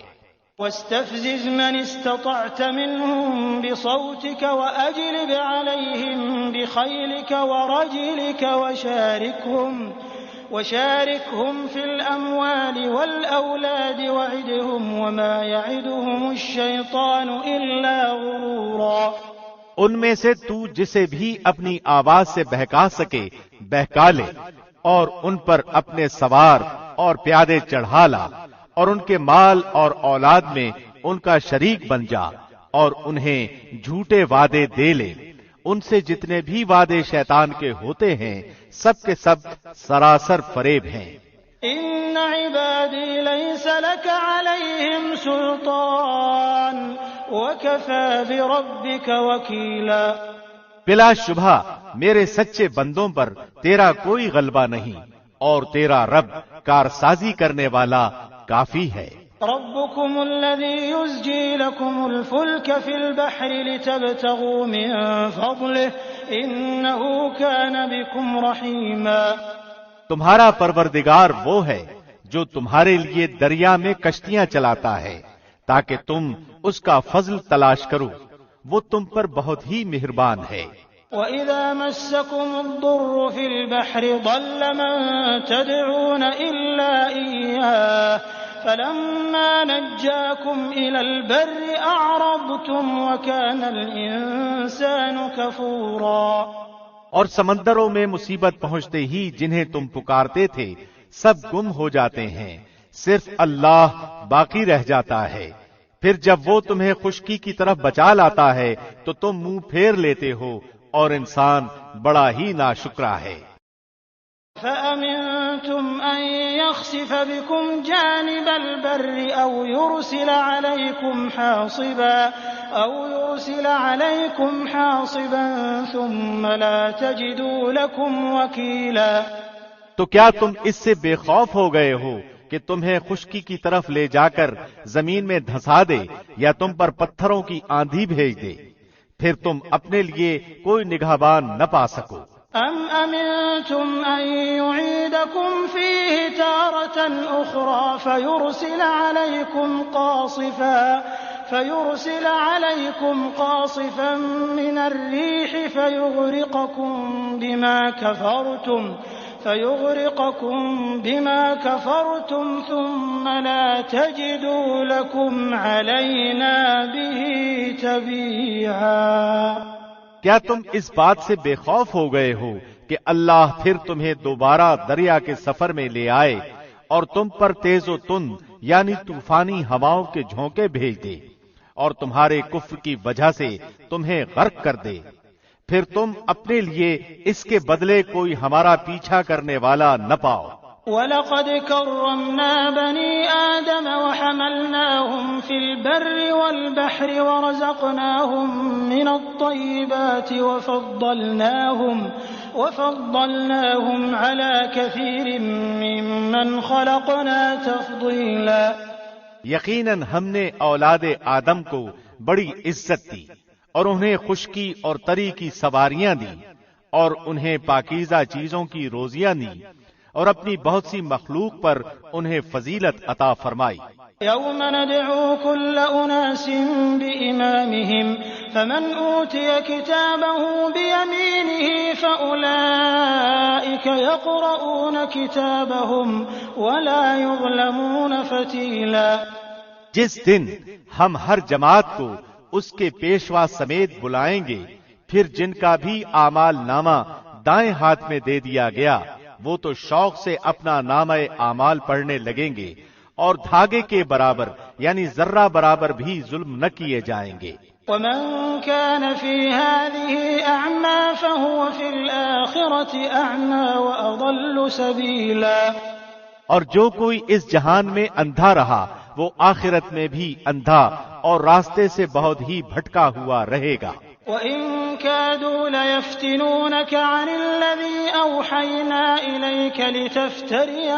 واستفزز من استطعت منهم بصوتك وأجلب عليهم بخيلك ورجلك وشاركهم في الأموال والأولاد وعدهم وما يعدهم الشيطان إلا غرورا۔ ان میں سے تو جسے بھی اپنی آواز سے بہکا سکے بہکا لے، اور ان پر اپنے سوار اور پیادے چڑھا لا، اور ان کے مال اور اولاد میں ان کا شریک بن جا، اور انہیں جھوٹے وعدے دے لے۔ ان سے جتنے بھی وعدے شیطان کے ہوتے ہیں سب کے سب سراسر فریب ہیں۔ ان عبادی لیس لک علیہم سلطان وکفی بربک وکیلا۔ بلا شبہ میرے سچے بندوں پر تیرا کوئی غلبہ نہیں، اور تیرا رب کارسازی کرنے والا کافی ہے۔ ربكم الذي يزجي لكم الفلك في البحر لتبتغوا من فضله إنه كان بكم رحيما۔ تمہارا پروردگار وہ ہے جو تمہارے لیے دریا میں کشتیاں چلاتا ہے تاکہ تم اس کا فضل تلاش کرو، وہ تم پر بہت ہی مہربان ہے۔ وَإِذَا مَسَّكُمُ الضُّرُّ فِي الْبَحْرِ ضَلَّ مَن تَدْعُونَ إِلَّا إِيَّاهُ فَلَمَّا نَجَّاكُمْ إِلَى الْبَرِّ أَعْرَضْتُمْ وَكَانَ الْإِنسَانُ كَفُورًا۔ اور سمندروں میں مصیبت پہنچتے ہی جنہیں تم پکارتے تھے سب گم ہو جاتے ہیں، صرف اللہ باقی رہ جاتا ہے۔ پھر جب وہ تمہیں خشکی کی طرف بچا لاتا ہے تو تم منہ پھیر لیتے ہو، اور انسان بڑا ہی ناشکرا ہے۔ فَأَمِنْتُمْ أَنْ يَخْسِفَ بِكُمْ جَانِبَ الْبَرِّ أَوْ يُرْسِلَ عَلَيْكُمْ حَاصِبًا ثُمَّ لَا تَجِدُوا لَكُمْ وَكِيلًا۔ تو کیا تم اس سے بے خوف ہو گئے ہو کہ تمہیں خشکی کی طرف لے جا کر زمین میں دھسا دے یا تم پر پتھروں کی آندھی بھیج دے، پھر تم اپنے لیے کوئی نگہبان نہ پا سکو؟ ام امنتم ان يعيدكم فيه تارة اخرى فيرسل عليكم قاصفا من الريح فيغرقكم بما كفرتم ثم لا تجدوا لكم علينا به تبيعا۔ کیا تم اس بات سے بے خوف ہو گئے ہو کہ اللہ پھر تمہیں دوبارہ دریا کے سفر میں لے آئے اور تم پر تیز و تند یعنی طوفانی ہواؤں کے جھونکے بھیج دے اور تمہارے کفر کی وجہ سے تمہیں غرق کر دے، پھر تم اپنے لیے اس کے بدلے کوئی ہمارا پیچھا کرنے والا نہ پاؤ۔ وَلَقَدْ كَرَّمْنَا بَنِي آدَمَ وَحَمَلْنَاهُمْ فِي الْبَرِّ وَالْبَحْرِ وَرَزَقْنَاهُمْ مِنَ الطَّيِّبَاتِ وَفَضَّلْنَاهُمْ عَلَى كَثِيرٍ مِّمَّنْ خَلَقْنَا تَفْضِيلًا۔ یقیناً ہم نے اولاد آدم کو بڑی عزت دی اور انہیں خشکی اور تری کی سواریاں دی اور انہیں پاکیزہ چیزوں کی روزیاں دی اور اپنی بہت سی مخلوق پر انہیں فضیلت عطا فرمائی۔ یوم ندعو کل اناس بإمامهم فمن اوتی کتابه بیمینه فأولئک یقرؤون کتابهم ولا یظلمون فتیلا۔ جس دن ہم ہر جماعت کو اس کے پیشوا سمیت بلائیں گے، پھر جن کا بھی اعمال نامہ دائیں ہاتھ میں دے دیا گیا وہ تو شوق سے اپنا نامہ اعمال پڑھنے لگیں گے اور دھاگے کے برابر یعنی ذرہ برابر بھی ظلم نہ کیے جائیں گے۔ ومن كان في هذه أعمى فهو في الآخرة أعمى وأضل سبيلا۔ اور جو کوئی اس جہان میں اندھا رہا وہ آخرت میں بھی اندھا اور راستے سے بہت ہی بھٹکا ہوا رہے گا۔ وَإِن كَادُوا لَيَفْتِنُونَكَ عَنِ الَّذِي أَوْحَيْنَا إِلَيْكَ لِتَفْتَرِيَ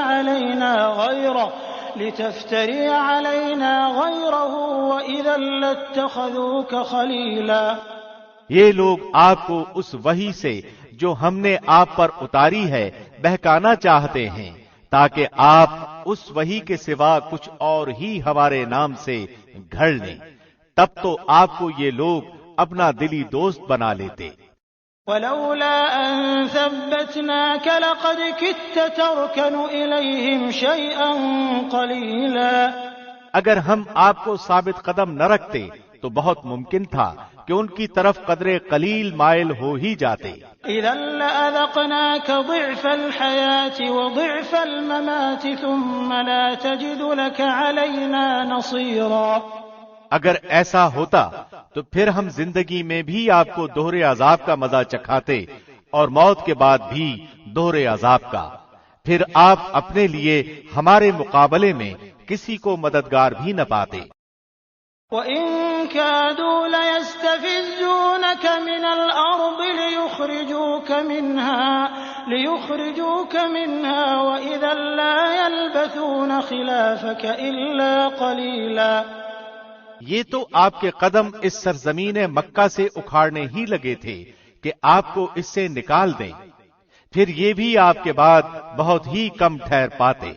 عَلَيْنَا غَيْرَهُ وَإِذًا لَّاتَّخَذُوكَ خَلِيلًا۔ یہ لوگ آپ کو اس وحی سے جو ہم نے آپ پر اتاری ہے بہکانا چاہتے ہیں، تاکہ آپ اس وحی کے سوا کچھ اور ہی ہمارے نام سے گھڑ لیں، تب تو آپ کو یہ لوگ اپنا دلی دوست بنا لیتے۔ ولولا أن ثبتناك لقد كدت تركن إليهم شيئا قليلا۔ اگر ہم آپ کو ثابت قدم نہ رکھتے تو بہت ممکن تھا کہ ان کی طرف قدر قلیل مائل ہو ہی جاتے۔ إذا لأذقناك ضعف الحياة وضعف الممات ثم لا تجد لك علينا نصيرا۔ اگر ایسا ہوتا تو پھر ہم زندگی میں بھی آپ کو دوہرے عذاب کا مزہ چکھاتے اور موت کے بعد بھی دوہرے عذاب کا، پھر آپ اپنے لیے ہمارے مقابلے میں کسی کو مددگار بھی نہ پاتے۔ وَإِن كَادُوا لَيَسْتَفِزُّونَكَ مِنَ الْأَرْضِ لِيُخْرِجُوكَ مِنْهَا وَإِذًا لَّا يَلْبَثُونَ خِلَافَكَ إِلَّا قَلِيلًا۔ یہ تو آپ کے قدم اس سرزمین مکہ سے اکھاڑنے ہی لگے تھے کہ آپ کو اس سے نکال دیں، پھر یہ بھی آپ کے بعد بہت ہی کم ٹھہر پاتے۔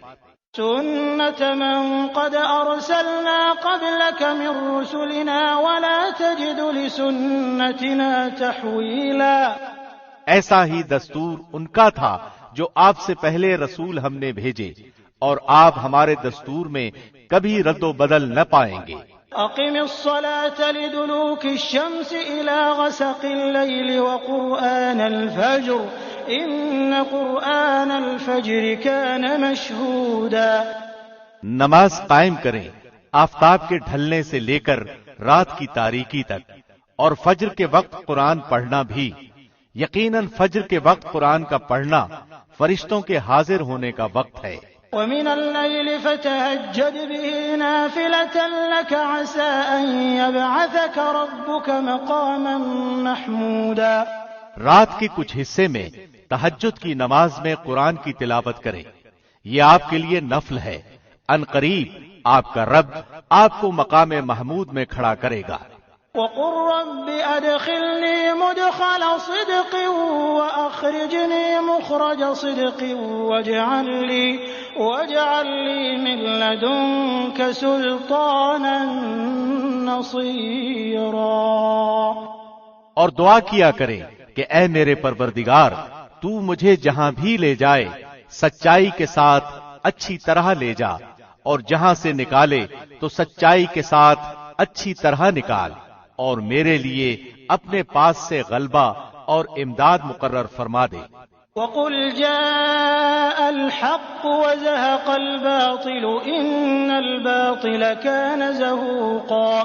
سُنَّةَ مَن قَدْ أَرْسَلْنَا قَبْلَكَ مِن رُّسُلِنَا وَلَا تَجِدُ لِسُنَّتِنَا تَحْوِيلًا۔ ایسا ہی دستور ان کا تھا جو آپ سے پہلے رسول ہم نے بھیجے، اور آپ ہمارے دستور میں کبھی رد و بدل نہ پائیں گے۔ أقم الصلاة لدلوك الشمس إلى غسق الليل وقرآن الفجر إن قرآن الفجر كان مشهودا۔ نماز قائم کریں آفتاب کے ڈھلنے سے لے کر رات کی تاریکی تک، اور فجر کے وقت قرآن پڑھنا بھی، یقیناً فجر کے وقت قرآن کا پڑھنا فرشتوں کے حاضر ہونے کا وقت ہے۔ وَمِنَ اللَّيْلِ فَتَهَجَّدْ بِهِ نَافِلَةً لَكَ عَسَىٰ أَن يَبْعَثَكَ رَبُّكَ مَقَامًا مَحْمُودًا۔ رات کے کچھ حصے میں تہجد کی نماز میں قرآن کی تلاوت کریں، یہ آپ کے لیے نفل ہے، ان قریب آپ کا رب آپ کو مقام محمود میں کھڑا کرے گا۔ وَقُل رَّبِّ أَدْخِلْنِي مُدْخَلَ صِدْقٍ وَأَخْرِجْنِي مُخْرَجَ صِدْقٍ وَاجْعَل لِّي مِن لَّدُنكَ سُلْطَانًا نَّصِيرًا۔ اور دعا کیا کریں کہ اے میرے پروردگار، تو مجھے جہاں بھی لے جائے سچائی کے ساتھ اچھی طرح لے جا، اور جہاں سے نکالے تو سچائی کے ساتھ اچھی طرح نکال، اور میرے لیے اپنے پاس سے غلبہ اور امداد مقرر فرما دے۔ وَقُلْ جَاءَ الْحَقُّ وَزَهَقَ الْبَاطِلُ إِنَّ الْبَاطِلَ كَانَ زَهُوقًا۔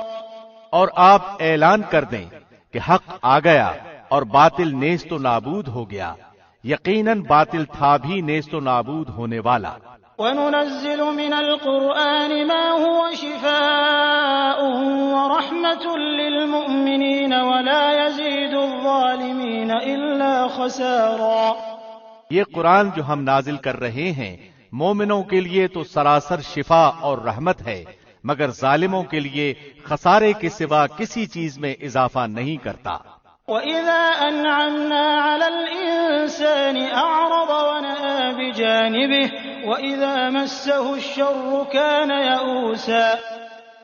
اور آپ اعلان کر دیں کہ حق آ گیا اور باطل نیست و نابود ہو گیا، یقیناً باطل تھا بھی نیست و نابود ہونے والا۔ وَنُنَزِّلُ مِنَ الْقُرْآنِ مَا هُوَ شِفَاءٌ وَرَحْمَةٌ لِّلْمُؤْمِنِينَ وَلَا يَزِيدُ الظَّالِمِينَ إِلَّا خَسَارًا۔ یہ قرآن جو ہم نازل کر رہے ہیں مومنوں کے لیے تو سراسر شفا اور رحمت ہے، مگر ظالموں کے لیے خسارے کے سوا کسی چیز میں اضافہ نہیں کرتا۔ وَإِذَا أَنْعَمْنَا عَلَى الْإِنسَانِ أَعْرَضَ وَنَأَىٰ بِجَانِبِهِ وَإِذَا مَسَّهُ الشَّرُّ كَانَ يَئُوسًا۔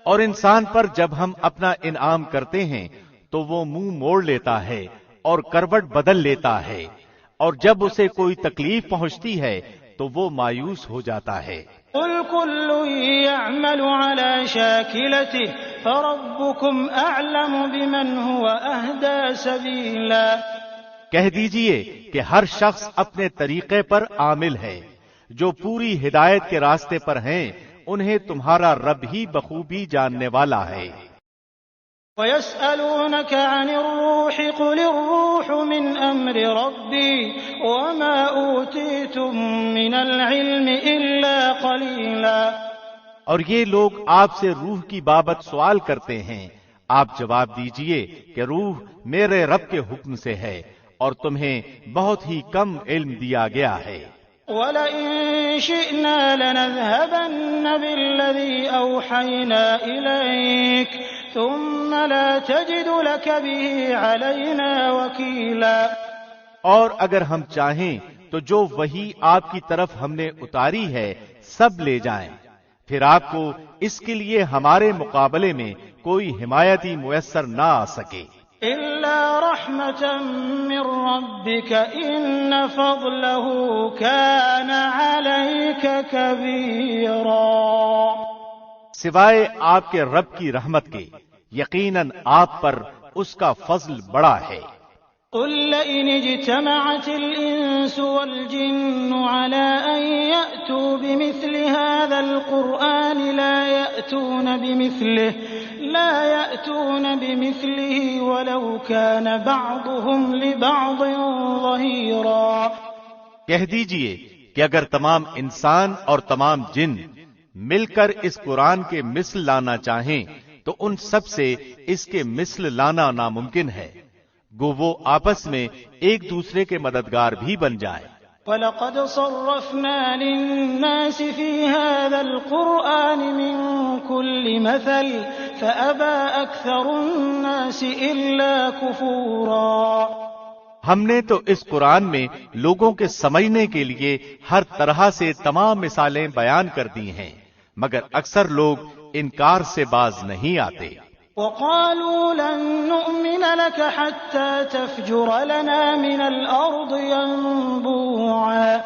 اور انسان پر جب ہم اپنا انعام کرتے ہیں تو وہ منہ موڑ لیتا ہے اور کروٹ بدل لیتا ہے، اور جب اسے کوئی تکلیف پہنچتی ہے تو وہ مایوس ہو جاتا ہے۔ قُلْ كُلٌّ يَعْمَلُ عَلَىٰ شَاكِلَتِهِ فَرَبُّكُمْ أَعْلَمُ بِمَنْ هُوَ أَهْدَىٰ سَبِيلًا۔ کہہ دیجئے کہ ہر شخص اپنے طریقے پر عامل ہے، جو پوری ہدایت کے راستے پر ہیں انہیں تمہارا رب ہی بخوبی جاننے والا ہے۔ وَيَسْأَلُونَكَ عَنِ الرُّوحِ قُلِ الرُّوحُ مِنْ أَمْرِ رَبِّي وَمَا أُوتِيتُم مِّنَ الْعِلْمِ إِلَّا قَلِيلًا۔ اور یہ لوگ آپ سے روح کی بابت سوال کرتے ہیں، آپ جواب دیجئے کہ روح میرے رب کے حکم سے ہے، اور تمہیں بہت ہی کم علم دیا گیا ہے۔ وَلَئِن شِئْنَا لَنَذْهَبَنَّ بِالَّذِي أَوْحَيْنَا إِلَيْكَ ثُمَّ لَا تَجِدُ لَكَ بِهِ عَلَيْنَا وَكِيلًا۔ اور اگر ہم چاہیں تو جو وحی آپ کی طرف ہم نے اتاری ہے سب لے جائیں، پھر آپ کو اس کے لیے ہمارے مقابلے میں کوئی حمایتی میسر نہ آ سکے إلا رحمة من ربك إن فضله كان عليك كبيرا، سوائے آپ کے رب کی رحمت کے یقیناً آپ پر اس کا فضل بڑا ہے۔ قل لئن اجتمعت الإنس والجن على أن يأتوا بمثل هذا القرآن لا يأتون بمثله ولو كان بعضهم لبعض ظهيرا۔ کہہ دیجئے کہ اگر تمام انسان اور تمام جن مل کر اس قرآن کے مثل لانا چاہیں تو ان سب سے اس کے مثل لانا ناممکن ہے، گو وہ آپس میں ایک دوسرے کے مددگار بھی بن جائیں۔ وَلَقَدْ صَرَّفْنَا لِلنَّاسِ فِي هَذَا الْقُرْآنِ مِنْ كُلِّ مَثَلٍ فَأَبَى أَكْثَرُ النَّاسِ إِلَّا كُفُورًا۔ ہم نے تو اس قرآن میں لوگوں کے سمجھنے کے لیے ہر طرح سے تمام مثالیں بیان کر دی ہیں، مگر اکثر لوگ انکار سے باز نہیں آتے۔ وَقَالُوا لَن نُّؤْمِنَ لَكَ حَتَّى تَفْجُرَ لَنَا مِنَ الْأَرْضِ يَنبُوعًا۔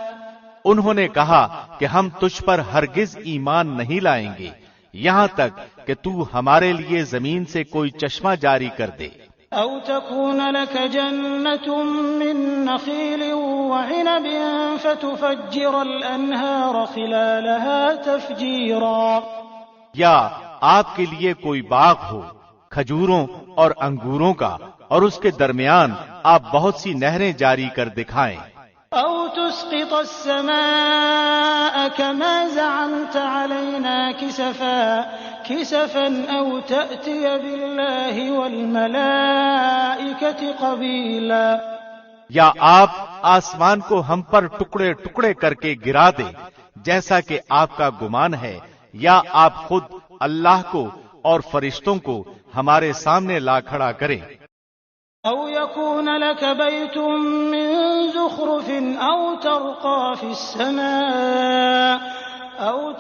انہوں نے کہا کہ ہم تجھ پر ہرگز ایمان نہیں لائیں گے یہاں تک کہ تو ہمارے لیے زمین سے کوئی چشمہ جاری کر دے۔ أَوْ تَكُونَ لَكَ جَنَّةٌ مِّن نَّخِيلٍ وَعِنَبٍ فَتُفَجِّرَ الْأَنْهَارَ خِلَالَهَا تَفْجِيرًا، یا آپ کے لیے کوئی باغ ہو کھجوروں اور انگوروں کا اور اس کے درمیان آپ بہت سی نہریں جاری کر دکھائیں۔ أَوْ تُسْقِطَ السَّمَاءَ كَمَا زَعَمْتَ عَلَيْنَا كِسَفًا أَوْ تَأْتِيَ بِاللَّهِ وَالْمَلَائِكَةِ قَبِيلًا، یا آپ آسمان کو ہم پر ٹکڑے ٹکڑے کر کے گرا دیں جیسا کہ آپ کا گمان ہے، یا آپ خود اللہ کو اور فرشتوں کو ہمارے سامنے لا کھڑا کریں۔ أَوْ يَكُونَ لَكَ بَيْتٌ مِّن زُخْرُفٍ أَوْ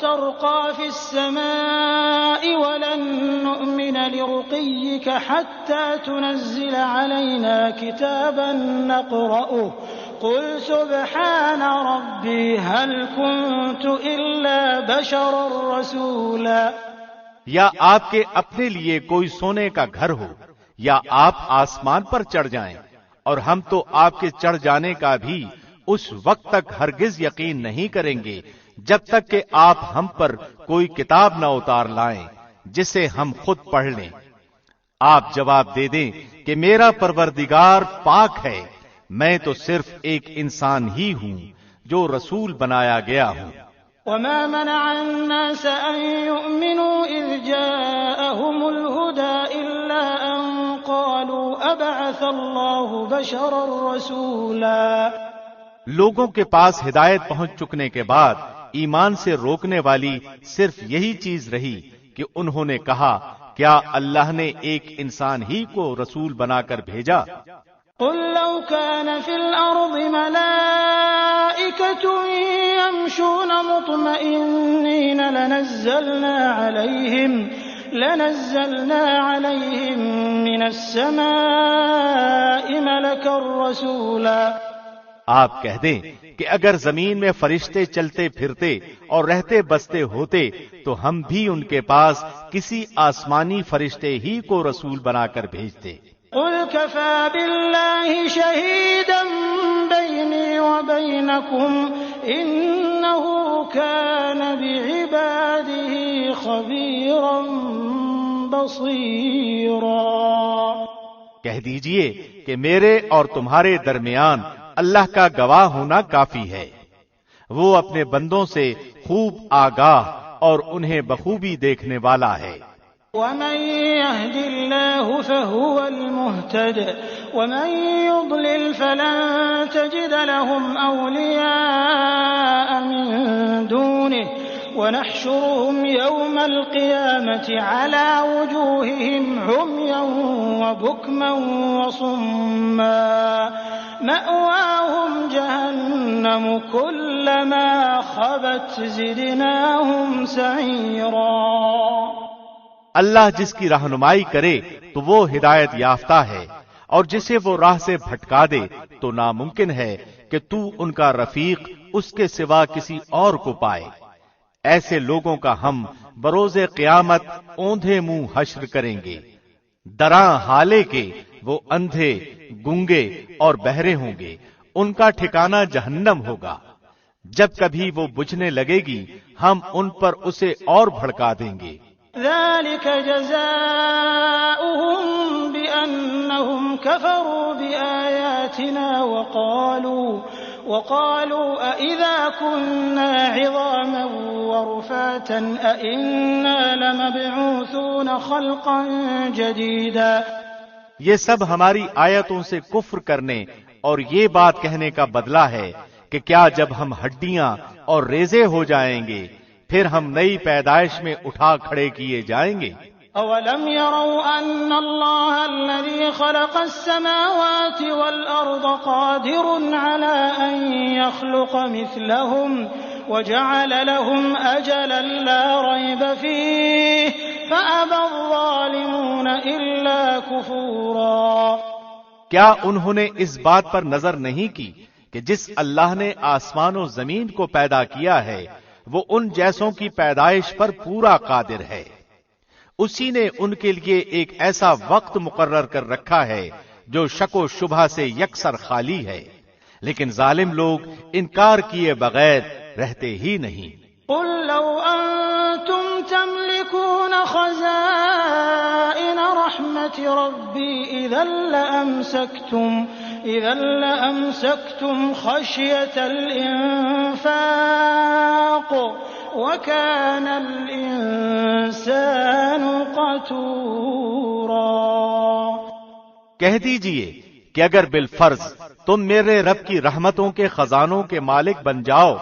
تَرْقَىٰ فِي السَّمَاءِ وَلَن نُّؤْمِنَ لِرُقِيِّكَ حَتَّىٰ تُنَزِّلَ عَلَيْنَا كِتَابًا نَّقْرَؤُهُ قُلْ سُبْحَانَ رَبِّي هَلْ كُنتُ إِلَّا بَشَرًا رَّسُولًا۔ یا آپ کے اپنے لیے کوئی سونے کا گھر ہو یا آپ آسمان پر چڑھ جائیں، اور ہم تو آپ کے چڑھ جانے کا بھی اس وقت تک ہرگز یقین نہیں کریں گے جب تک کہ آپ ہم پر کوئی کتاب نہ اتار لائیں جسے ہم خود پڑھ لیں۔ آپ جواب دے دیں کہ میرا پروردگار پاک ہے، میں تو صرف ایک انسان ہی ہوں جو رسول بنایا گیا ہوں۔ وما منع الناس أن يؤمنوا إذ جاءهم الهدى إلا أن قالوا أبعث الله بشرا رسولا۔ لوگوں کے پاس ہدایت پہنچ چکنے کے بعد ایمان سے روکنے والی صرف یہی چیز رہی کہ انہوں نے کہا کیا اللہ نے ایک انسان ہی کو رسول بنا کر بھیجا؟ قل لو كان في الأرض ملائكة يمشون مطمئنين لنزلنا عليهم من السماء ملكا رسولا۔ آپ کہہ دیں کہ اگر زمین میں فرشتے چلتے پھرتے اور رہتے بستے ہوتے تو ہم بھی ان کے پاس کسی آسمانی فرشتے ہی کو رسول بنا کر بھیجتے۔ قل كفى بالله شهيدا بيني وبينكم إنه كان بعباده خبيرا بصيرا۔ کہہ دیجئے کہ میرے اور تمہارے درمیان اللہ کا گواہ ہونا کافی ہے، وہ اپنے بندوں سے خوب آگاہ اور انہیں بخوبی دیکھنے والا ہے۔ ومن يهد الله فهو المهتد ومن يضلل فلن تجد لهم أولياء من دونه ونحشرهم يوم القيامة على وجوههم عميا وبكما وصما مأواهم جهنم كلما خبت زدناهم سعيرا۔ اللہ جس کی رہنمائی کرے تو وہ ہدایت یافتہ ہے، اور جسے وہ راہ سے بھٹکا دے تو ناممکن ہے کہ تو ان کا رفیق اس کے سوا کسی اور کو پائے۔ ایسے لوگوں کا ہم بروز قیامت اوندھے منہ حشر کریں گے، دراں حالے کے وہ اندھے، گونگے اور بہرے ہوں گے، ان کا ٹھکانہ جہنم ہوگا۔ جب کبھی وہ بجھنے لگے گی ہم ان پر اسے اور بھڑکا دیں گے۔ ذلك جزاؤهم بأنهم كفروا بآياتنا وقالوا أإذا كنا عظاما ورفاتا أإنا لمبعوثون خلقا جديدا۔ یہ سب ہماری آیتوں سے کفر کرنے اور یہ بات کہنے کا بدلہ ہے کہ کیا جب ہم ہڈیاں اور ریزے ہو جائیں گے پھر ہم نئی پیدائش میں اٹھا کھڑے کیے جائیں گے۔ اولم يروا ان الله الذي خلق السماوات والارض قادر على ان يخلق مثلهم وجعل لهم اجلا لا ريب فيه فابى الظالمون الا كفورا۔ کیا انہوں نے اس بات پر نظر نہیں کی کہ جس اللہ نے آسمان و زمین کو پیدا کیا ہے وہ ان جیسوں کی پیدائش پر پورا قادر ہے، اسی نے ان کے لیے ایک ایسا وقت مقرر کر رکھا ہے جو شک و شبہ سے یکسر خالی ہے، لیکن ظالم لوگ انکار کیے بغیر رہتے ہی نہیں۔ قل لو انتم تملكون خزائن رحمت ربی اذا لامسكتم خشية الانفاق وكان الانسان قتورا۔ کہہ دیجئے کہ اگر بالفرض تم میرے رب کی رحمتوں کے خزانوں کے مالک بن جاؤ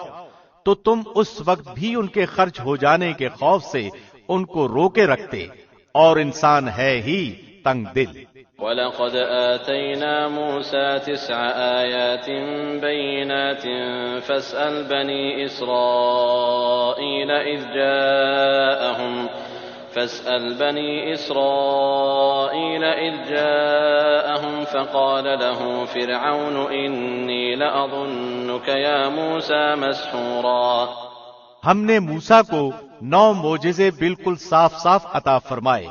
تو تم اس وقت بھی ان کے خرچ ہو جانے کے خوف سے ان کو روکے رکھتے، اور انسان ہے ہی تنگ دل۔ وَلَقَدْ آتَيْنَا مُوسَى 9 آيَاتٍ بَيِّنَاتٍ فَاسْأَلْ بَنِي إِسْرَائِيلَ إِذْ جَاءَهُمْ فَقَالَ لَهُ فِرْعَوْنُ إِنِّي لَأَظُنُّكَ يَا مُوسَى مَسْحُورًا۔ ہم نے موسیٰ کو 9 معجزے بالکل صاف صاف عطا فرمائے،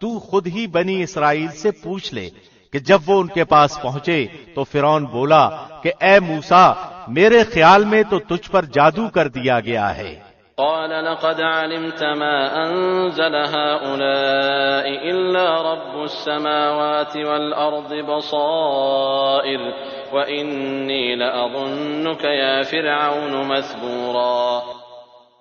تو خود ہی بنی اسرائیل سے پوچھ لے کہ جب وہ ان کے پاس پہنچے تو فرعون بولا کہ اے موسیٰ میرے خیال میں تو تجھ پر جادو کر دیا گیا ہے۔ قال لقد علمت ما أنزل هؤلاء إلا رب السماوات والأرض بصائر وإني لأظنك يا فرعون مثبورا۔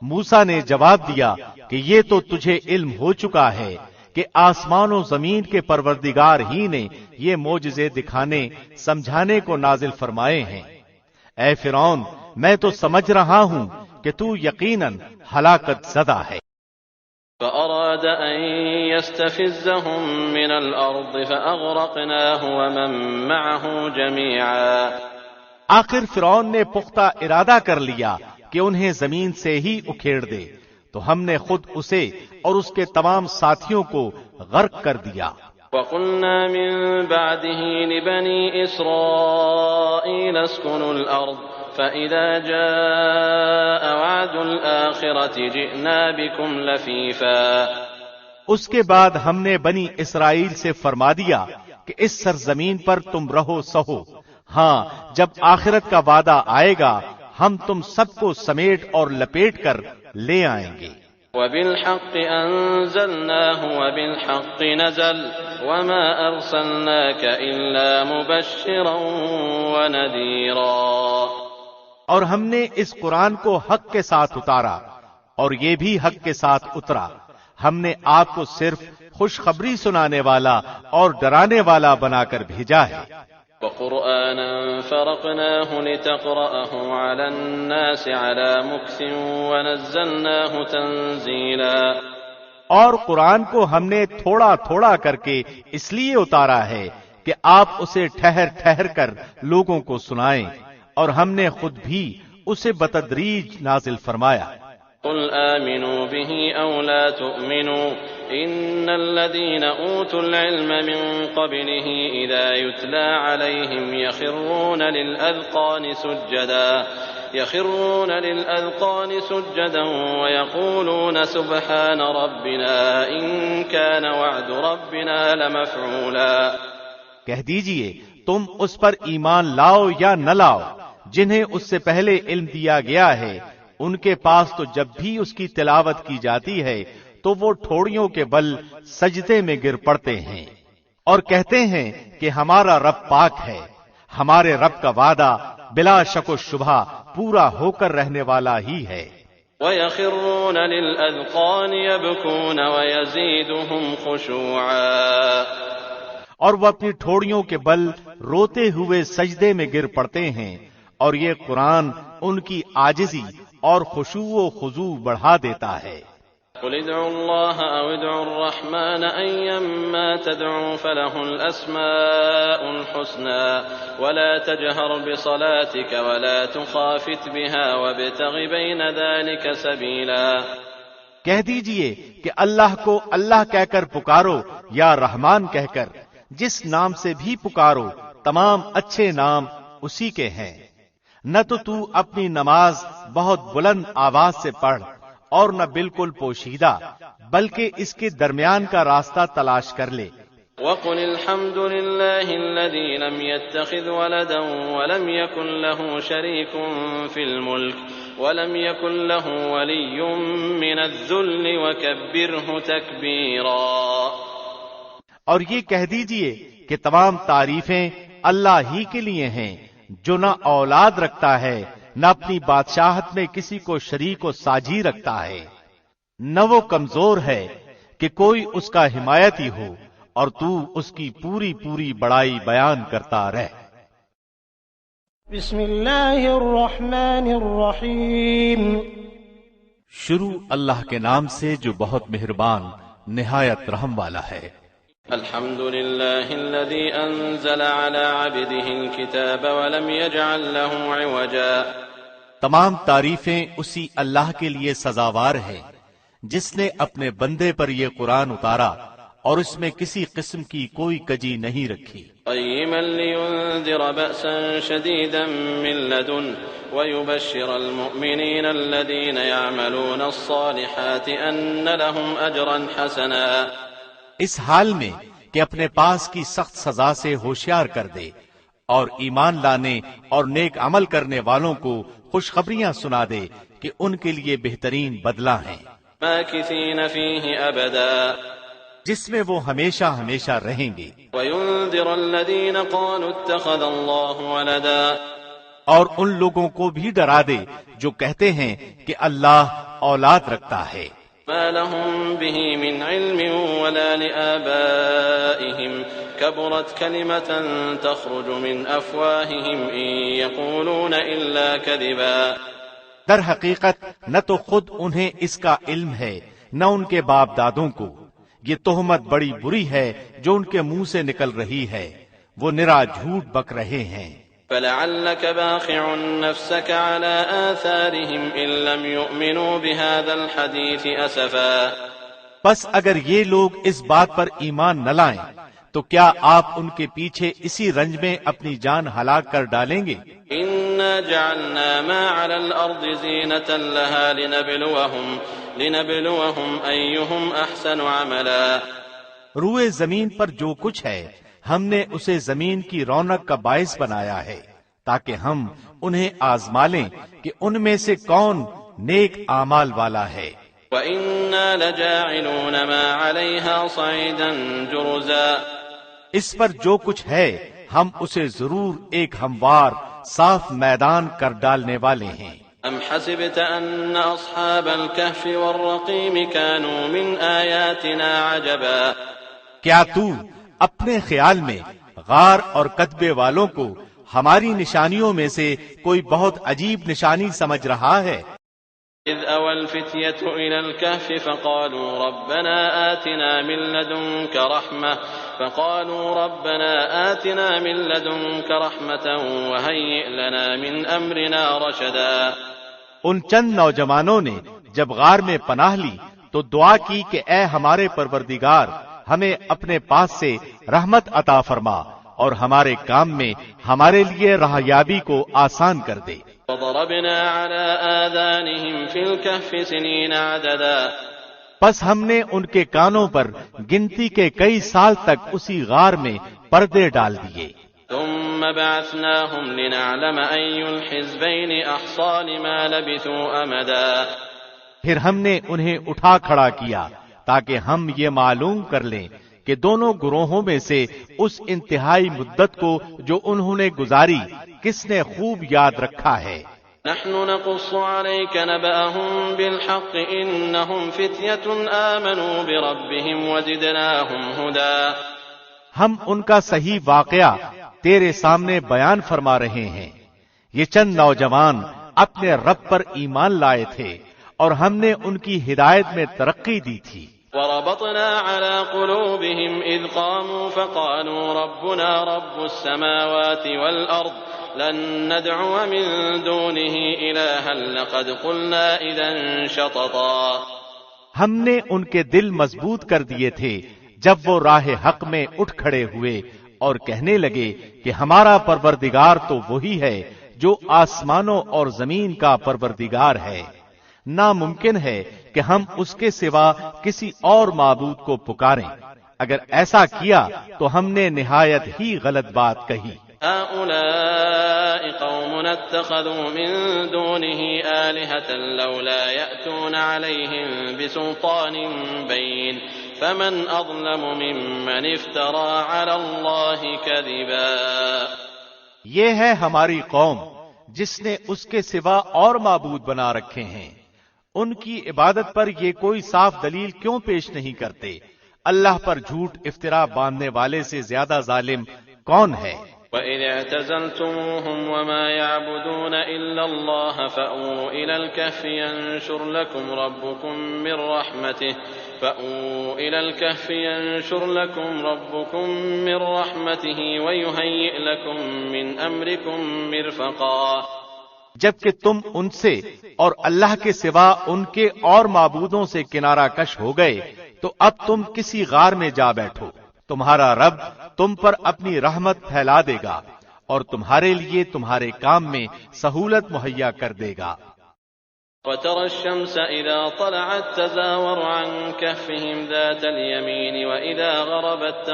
موسیٰ نے جواب دیا کہ یہ تو تجھے علم ہو چکا ہے کہ آسمان و زمین کے پروردگار ہی نے یہ معجزے دکھانے سمجھانے کو نازل فرمائے ہیں۔ اے فرعون میں تو سمجھ رہا ہوں کہ تو یقیناً ہلاکت زدہ ہے۔ فأراد أن يستفزهم من الأرض فأغرقناه ومن معه جميعا۔ آخر فرعون نے پختہ ارادہ کر لیا کہ انہیں زمین سے ہی اکھیڑ دے، تو ہم نے خود اسے اور اس کے تمام ساتھیوں کو غرق کر دیا۔ وَقُلْنَا مِن بَعْدِهِ لِبَنِي إِسْرَائِيلَ اسْكُنُوا الْأَرْضَ فَإِذَا جَاءَ وَعْدُ الْآخِرَةِ جِئْنَا بِكُمْ لَفِيفًا۔ اس کے بعد ہم نے بنی اسرائیل سے فرما دیا کہ اس سرزمین پر تم رہو سہو، ہاں جب آخرت کا وعدہ آئے گا ہم تم سب کو سمیٹ اور لپیٹ کر لے آئیں گے۔ وَبِالْحَقِّ أَنزَلْنَاهُ وَبِالْحَقِّ نَزَلَ وَمَا أَرْسَلْنَاكَ إِلَّا مُبَشِّرًا وَنَذِيرًا۔ اور ہم نے اس قرآن کو حق کے ساتھ اتارا اور یہ بھی حق کے ساتھ اترا، ہم نے آپ کو صرف خوشخبری سنانے والا اور ڈرانے والا بنا کر بھیجا ہے۔ وَقُرْآنًا فَرَقْنَاهُ لِتَقْرَأَهُ عَلَى النَّاسِ عَلَى مُكْثٍ وَنَزَّلْنَاهُ تَنزِيلًا۔ اور قرآن کو ہم نے تھوڑا تھوڑا کر کے اس لیے اتارا ہے کہ کہ آپ اسے ٹھہر ٹھہر کر لوگوں کو سنائیں، اور ہم نے خود بھی اسے بتدریج نازل فرمایا۔ قل آمنوا به أو لا تؤمنوا إن الذين أوتوا العلم من قبله إذا يتلى عليهم يخرون للأذقان سجدا ويقولون سبحان ربنا إن كان وعد ربنا لمفعولا۔ کہہ دیجئے تم اس پر ایمان لاؤ یا نہ لاؤ جنہیں اس سے پہلے علم دیا گیا ہے، ان کے پاس تو جب بھی اس کی تلاوت کی جاتی ہے تو وہ ٹھوڑیوں کے بل سجدے میں گر پڑتے ہیں اور کہتے ہیں کہ ہمارا رب پاک ہے، ہمارے رب کا وعدہ بلا شک و شبہ پورا ہو کر رہنے والا ہی ہے۔ وَيَخِرُّونَ لِلْأَذْقَانِ يَبْكُونَ وَيَزِيدُهُمْ خُشُوعًا، اور وہ اپنی ٹھوڑیوں کے بل روتے ہوئے سجدے میں گر پڑتے ہیں، اور یہ قرآن ان کی عاجزی اور خشوع و خضوع بڑھا دیتا ہے۔ قل ادعوا الله أو ادعوا الرحمن أيما تدعوا فله الأسماء الحسنى ولا تجهر بصلاتك ولا تخافت بها وابتغ بين ذلك سبيلا۔ کہہ دیجئے کہ اللہ کو اللہ کہہ کر پکارو یا رحمان کہہ کر، جس نام سے بھی پکارو تمام اچھے نام اسی کے ہیں۔ نہ تو اپنی نماز بہت بلند آواز سے پڑھ اور نہ بالکل پوشیدہ، بلکہ اس کے درمیان کا راستہ تلاش کر لے۔ وَقُلِ الْحَمْدُ لِلَّهِ الَّذِي لَمْ يَتَّخِذْ وَلَدًا وَلَمْ يَكُنْ لَهُ شَرِيكٌ فِي الْمُلْكِ وَلَمْ يَكُنْ لَهُ وَلِيٌّ مِّنَ الذُّلِّ وَكَبِّرْهُ تَكْبِيرًا۔ اور یہ کہہ دیجئے کہ تمام تعریفیں اللہ ہی کے لیے ہیں، جو نہ اولاد رکھتا ہے، نہ اپنی بادشاہت میں کسی کو شریک و ساجی رکھتا ہے، نہ وہ کمزور ہے کہ کوئی اس کا حمایتی ہو، اور تو اس کی پوری پوری بڑائی بیان کرتا رہ۔ بسم اللہ الرحمن الرحیم۔ شروع اللہ کے نام سے جو بہت مہربان نہایت رحم والا ہے۔ الحمد لله الذي أنزل على عبده الكتاب ولم يجعل له عوجا۔ تمام تعریفیں اسی اللہ کے لیے سزاوار ہیں جس نے اپنے بندے پر یہ قرآن اتارا اور اس میں کسی قسم کی کوئی کجی نہیں رکھی۔ قيما لينذر بأسا شديدا من لدن ويبشر المؤمنين الذين يعملون الصالحات أن لهم أجرا حسنا۔ اس حال میں کہ اپنے پاس کی سخت سزا سے ہوشیار کر دے اور ایمان لانے اور نیک عمل کرنے والوں کو خوشخبریاں سنا دے کہ ان کے لیے بہترین بدلہ ہیں، ماکثین فیہ ابدا، جس میں وہ ہمیشہ ہمیشہ رہیں گے۔ وینذر الذین قالوا اتخذ اللہ ولدا، اور ان لوگوں کو بھی ڈرا دے جو کہتے ہیں کہ اللہ اولاد رکھتا ہے۔ ما لهم به من علم ولا لآبائهم كبرت كلمة تخرج من أفواههم إن يقولون إلا كذبا۔ در حقیقت نہ تو خود انہیں اس کا علم ہے نہ ان کے باپ دادوں کو، یہ تہمت بڑی بری ہے جو ان کے منہ سے نکل رہی ہے، وہ نرا جھوٹ بک رہے ہیں۔ فلعلك باخع نفسك على آثارهم إن لم يؤمنوا بهذا الحديث أسفا۔ پس اگر یہ لوگ اس بات پر ایمان نہ لائیں تو کیا آپ ان کے پیچھے اسی رنج میں اپنی جان ہلاک کر ڈالیں گے؟ إنا جعلنا ما على الأرض زينة لها لنبلوهم أيهم أحسن عملا۔ روئے زمین پر جو کچھ ہے ہم نے اسے زمین کی رونق کا باعث بنایا ہے تاکہ ہم انہیں آزما لیں کہ ان میں سے کون نیک اعمال والا ہے۔ وَإِنَّا لَجَاعِلُونَ مَا عَلَيْهَا صَعِيدًا جُرُزًا، اس پر جو کچھ ہے ہم اسے ضرور ایک ہموار صاف میدان کر ڈالنے والے ہیں۔ أَمْ حَسِبْتَ أَنَّ أَصْحَابَ الْكَهْفِ وَالرَّقِيمِ كَانُوا مِنْ آيَاتِنَا عَجَبًا، کیا تو اپنے خیال میں غار اور کتبے والوں کو ہماری نشانیوں میں سے کوئی بہت عجیب نشانی سمجھ رہا ہے؟ إِذْ أَوَى الْفِتْيَةُ إِلَى الْكَهْفِ فَقَالُوا رَبَّنَا آتِنَا مِن لَّدُنكَ رَحْمَةً فقالوا ربنا آتنا من لدنك رحمة وهيئ لنا من أمرنا رشدا۔ ان چند نوجوانوں نے جب غار میں پناہ لی تو دعا کی کہ اے ہمارے پروردگار، ہمیں اپنے پاس سے رحمت عطا فرما اور ہمارے کام میں ہمارے لیے راہیابی کو آسان کر دے۔ وضربنا على آذانهم في الكهف سنين عددا۔ پس ہم نے ان کے کانوں پر گنتی کے کئی سال تک اسی غار میں پردے ڈال دیے۔ ثم بعثناهم لنعلم أي الحزبين أحصى لما لبثوا أمدا۔ پھر ہم نے انہیں اٹھا کھڑا کیا تاکہ ہم یہ معلوم کر لیں کہ دونوں گروہوں میں سے اس انتہائی مدت کو جو انہوں نے گزاری کس نے خوب یاد رکھا ہے۔ نحن نقص عليك نبأهم بالحق إنهم فتية آمنوا بربهم وزدناهم هدى۔ ہم ان کا صحیح واقعہ تیرے سامنے بیان فرما رہے ہیں۔ یہ چند نوجوان اپنے رب پر ایمان لائے تھے اور ہم نے ان کی ہدایت میں ترقی دی تھی۔ وربطنا على قلوبهم إذ قاموا فقالوا ربنا رب السماوات والأرض لن ندعو من دونه إلها لقد قلنا إذا شططا۔ ہم نے ان کے دل مضبوط کر دیے تھے جب وہ راہ حق میں اٹھ کھڑے ہوئے اور کہنے لگے کہ ہمارا پروردگار تو وہی ہے جو آسمانوں اور زمین کا پروردگار ہے، ناممکن ہے کہ ہم اس کے سوا کسی اور معبود کو پکاریں، اگر ایسا کیا تو ہم نے نہایت ہی غلط بات کہی۔ هؤلاء قوم اتخذوا من دونه آلهة لولا يأتون عليهم بسلطان بين فمن أظلم ممن افترى على الله كذبا۔ یہ ہے ہماری قوم جس نے اس کے سوا اور معبود بنا رکھے ہیں، ان کی عبادت پر یہ کوئی صاف دلیل کیوں پیش نہیں کرتے؟ اللہ پر جھوٹ افترا باندھنے والے سے زیادہ ظالم کون ہے؟ وَإِذْ اعْتَزَلْتُمُوهُمْ وَمَا يَعْبُدُونَ إِلَّا اللَّهَ فَأْوُوا إِلَى الْكَهْفِ يَنشُرْ لَكُمْ رَبُّكُمْ مِنْ رَحْمَتِهِ وَيُهَيِّئْ لَكُمْ مِنْ أَمْرِكُمْ مِرْفَقًا۔ جبکہ تم ان سے اور اللہ کے سوا ان کے اور معبودوں سے کنارہ کش ہو گئے تو اب تم کسی غار میں جا بیٹھو، تمہارا رب تم پر اپنی رحمت پھیلا دے گا اور تمہارے لیے تمہارے کام میں سہولت مہیا کر دے گا۔ وَتَرَى الشَّمْسَ إِذَا طَلَعَتْ تَزَاوَرُ عَنْ كَهْفِهِمْ ذَاتَ الْيَمِينِ وَإِذَا غَرَبَتْ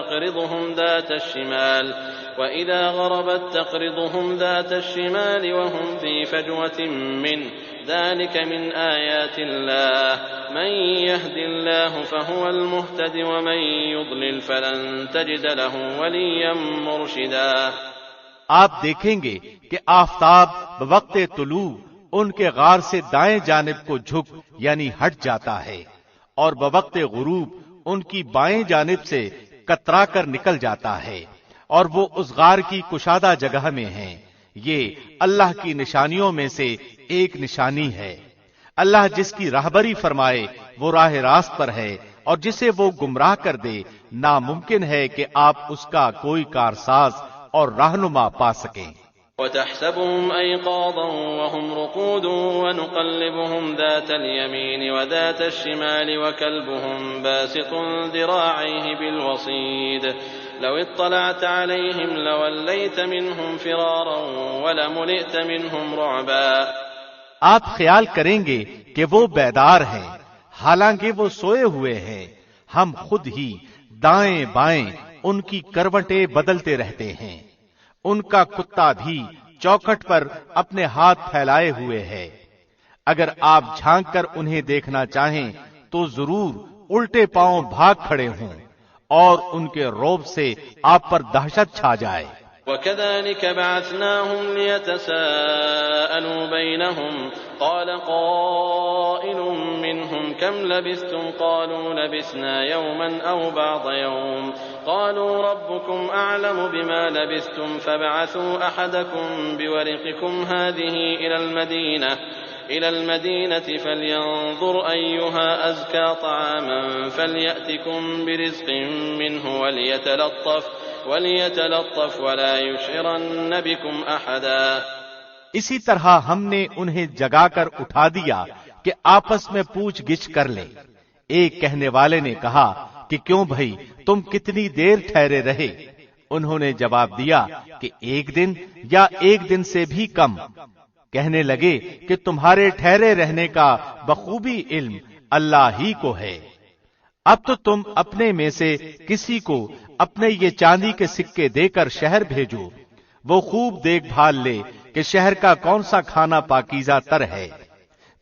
تَقْرِضُهُمْ ذَاتَ الشِّمَالِ وَهُمْ فِي فَجْوَةٍ مِّنْهُ ذَلِكَ مِنْ آيَاتِ اللَّهِ مَنْ يَهْدِ اللَّهُ فَهُوَ الْمُهْتَدِ وَمَنْ يُضْلِلْ فَلَنْ تَجِدَ لَهُ وَلِيًّا مُرْشِدًا۔ آپ دیکھیں گے کہ آفتاب بوقت طلوع ان کے غار سے دائیں جانب کو جھک یعنی ہٹ جاتا ہے اور بوقت غروب ان کی بائیں جانب سے کترا کر نکل جاتا ہے اور وہ اس غار کی کشادہ جگہ میں ہیں۔ یہ اللہ کی نشانیوں میں سے ایک نشانی ہے۔ اللہ جس کی راہبری فرمائے وہ راہ راست پر ہے اور جسے وہ گمراہ کر دے ناممکن ہے کہ آپ اس کا کوئی کارساز اور رہنما پا سکیں۔ وَتَحْسَبُهُمْ أَيْقَاظًا وَهُمْ رُقُودٌ وَنُقَلِّبُهُمْ ذَاتَ الْيَمِينِ وَذَاتَ الشِّمَالِ وَكَلْبُهُمْ بَاسِطٌ ذِرَاعَيْهِ بِالْوَصِيدِ لَوِ اطَّلَعْتَ عَلَيْهِمْ لَوَلَّيْتَ مِنْهُمْ فِرَارًا وَلَمُلِئْتَ مِنْهُمْ رُعْبًا۔ آپ خیال کریں گے کہ وہ بیدار ہیں حالانکہ وہ سوئے ہوئے ہیں، ہم خود ہی دائیں بائیں ان کی کروٹیں بدلتے رہتے ہیں، ان کا کتا بھی چوکھٹ پر اپنے ہاتھ پھیلائے ہوئے ہے۔ اگر آپ جھانک کر انہیں دیکھنا چاہیں تو ضرور الٹے پاؤں بھاگ کھڑے ہوں اور ان کے رعب سے آپ پر دہشت چھا جائے۔ وَكَذَلِكَ بَعَثْنَاهُمْ لِيَتَسَاءَلُوا بَيْنَهُمْ قَالَ قَائِلٌ مِّنْهُمْ كَمْ لَبِثْتُمْ قَالُوا لَبِثْنَا يَوْمًا أَوْ بَعْضَ يَوْمٍ قَالُوا رَبُّكُمْ أَعْلَمُ بِمَا لَبِثْتُمْ فَابْعَثُوا أَحَدَكُمْ بِوَرِقِكُمْ هَٰذِهِ إِلَى الْمَدِينَةِ إلى المدينة فلينظر أيها أزكى طعاما فليأتكم برزق منه وليتلطف ولا يشعرن بكم أحدا۔ اسی طرح ہم نے انہیں جگا کر اٹھا دیا کہ آپس میں پوچھ گچھ کر لیں۔ ایک کہنے والے نے کہا کہ کیوں بھائی تم کتنی دیر ٹھہرے رہے؟ انہوں نے جواب دیا کہ ایک دن یا ایک دن سے بھی کم۔ کہنے لگے کہ تمہارے ٹھہرے رہنے کا بخوبی علم اللہ ہی کو ہے۔ اب تو تم اپنے میں سے کسی کو اپنے یہ چاندی کے سکے دے کر شہر بھیجو، وہ خوب دیکھ بھال لے کہ شہر کا کون سا کھانا پاکیزہ تر ہے،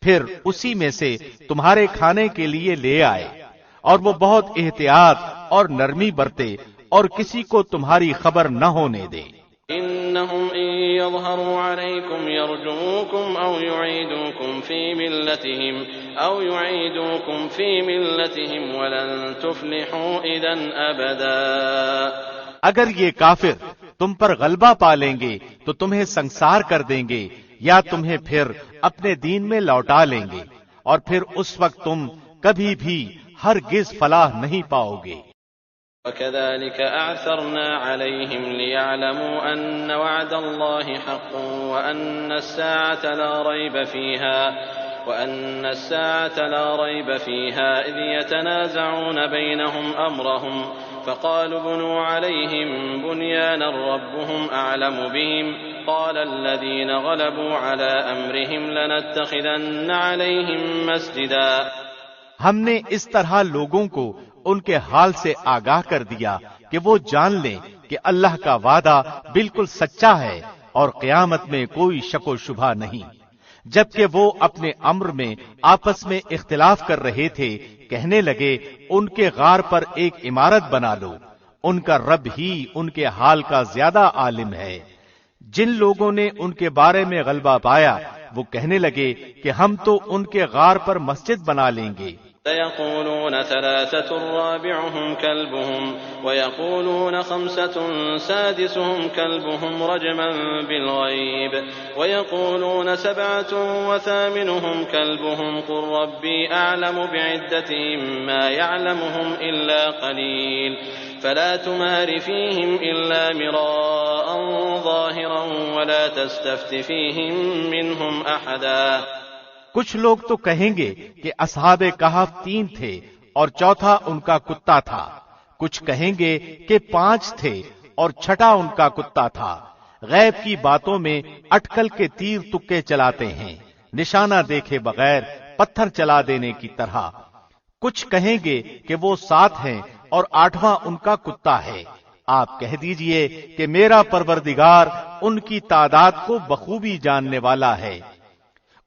پھر اسی میں سے تمہارے کھانے کے لیے لے آئے، اور وہ بہت احتیاط اور نرمی برتے اور کسی کو تمہاری خبر نہ ہونے دے۔ إنهم إن يظهروا عليكم يرجموكم أو يعيدوكم في ملتهم ولن تفلحوا إذا أبدا۔ اگر یہ کافر تم پر غلبہ پا لیں گے تو تمہیں سنسار کر دیں گے یا تمہیں پھر اپنے دین میں لوٹا لیں گے، اور پھر اس وقت تم کبھی بھی ہرگز فلاح نہیں پاؤ گے۔ وَكَذَلِكَ أَعْثَرْنَا عَلَيْهِمْ لِيَعْلَمُوا أَنَّ وَعْدَ اللَّهِ حَقٌّ وَأَنَّ السَّاعَةَ لَا رَيْبَ فِيهَا إِذْ يَتَنَازَعُونَ بَيْنَهُمْ أَمْرَهُمْ فَقَالُوا ابْنُوا عَلَيْهِمْ بُنْيَانًا رَبُّهُمْ أَعْلَمُ بِهِمْ قَالَ الَّذِينَ غَلَبُوا عَلَىٰ أَمْرِهِمْ لَنَتَّخِذَنَّ عَلَيْهِمْ مَسْجِدًا۔ ہم نے اس طرح لوگوں کو ان کے حال سے آگاہ کر دیا کہ وہ جان لیں کہ اللہ کا وعدہ بالکل سچا ہے اور قیامت میں کوئی شک و شبہ نہیں۔ جبکہ وہ اپنے امر میں آپس میں اختلاف کر رہے تھے، کہنے لگے ان کے غار پر ایک عمارت بنا لو، ان کا رب ہی ان کے حال کا زیادہ عالم ہے۔ جن لوگوں نے ان کے بارے میں غلبہ پایا وہ کہنے لگے کہ ہم تو ان کے غار پر مسجد بنا لیں گے۔ سيقولون 3 رابعهم كلبهم ويقولون 5 سادسهم كلبهم رجما بالغيب ويقولون 7 وثامنهم كلبهم قل ربي أعلم بعدتهم ما يعلمهم إلا قليل فلا تمار فيهم إلا مراء ظاهرا ولا تستفت فيهم منهم أحدا۔ کچھ لوگ تو کہیں گے کہ اصحاب کہف 3 تھے اور چوتھا ان کا کتا تھا، کچھ کہیں گے کہ 5 تھے اور چھٹا ان کا کتا تھا۔ غیب کی باتوں میں اٹکل کے تیر تکے چلاتے ہیں، نشانہ دیکھے بغیر پتھر چلا دینے کی طرح۔ کچھ کہیں گے کہ وہ 7 ہیں اور 8واں ان کا کتا ہے۔ آپ کہہ دیجئے کہ میرا پروردگار ان کی تعداد کو بخوبی جاننے والا ہے،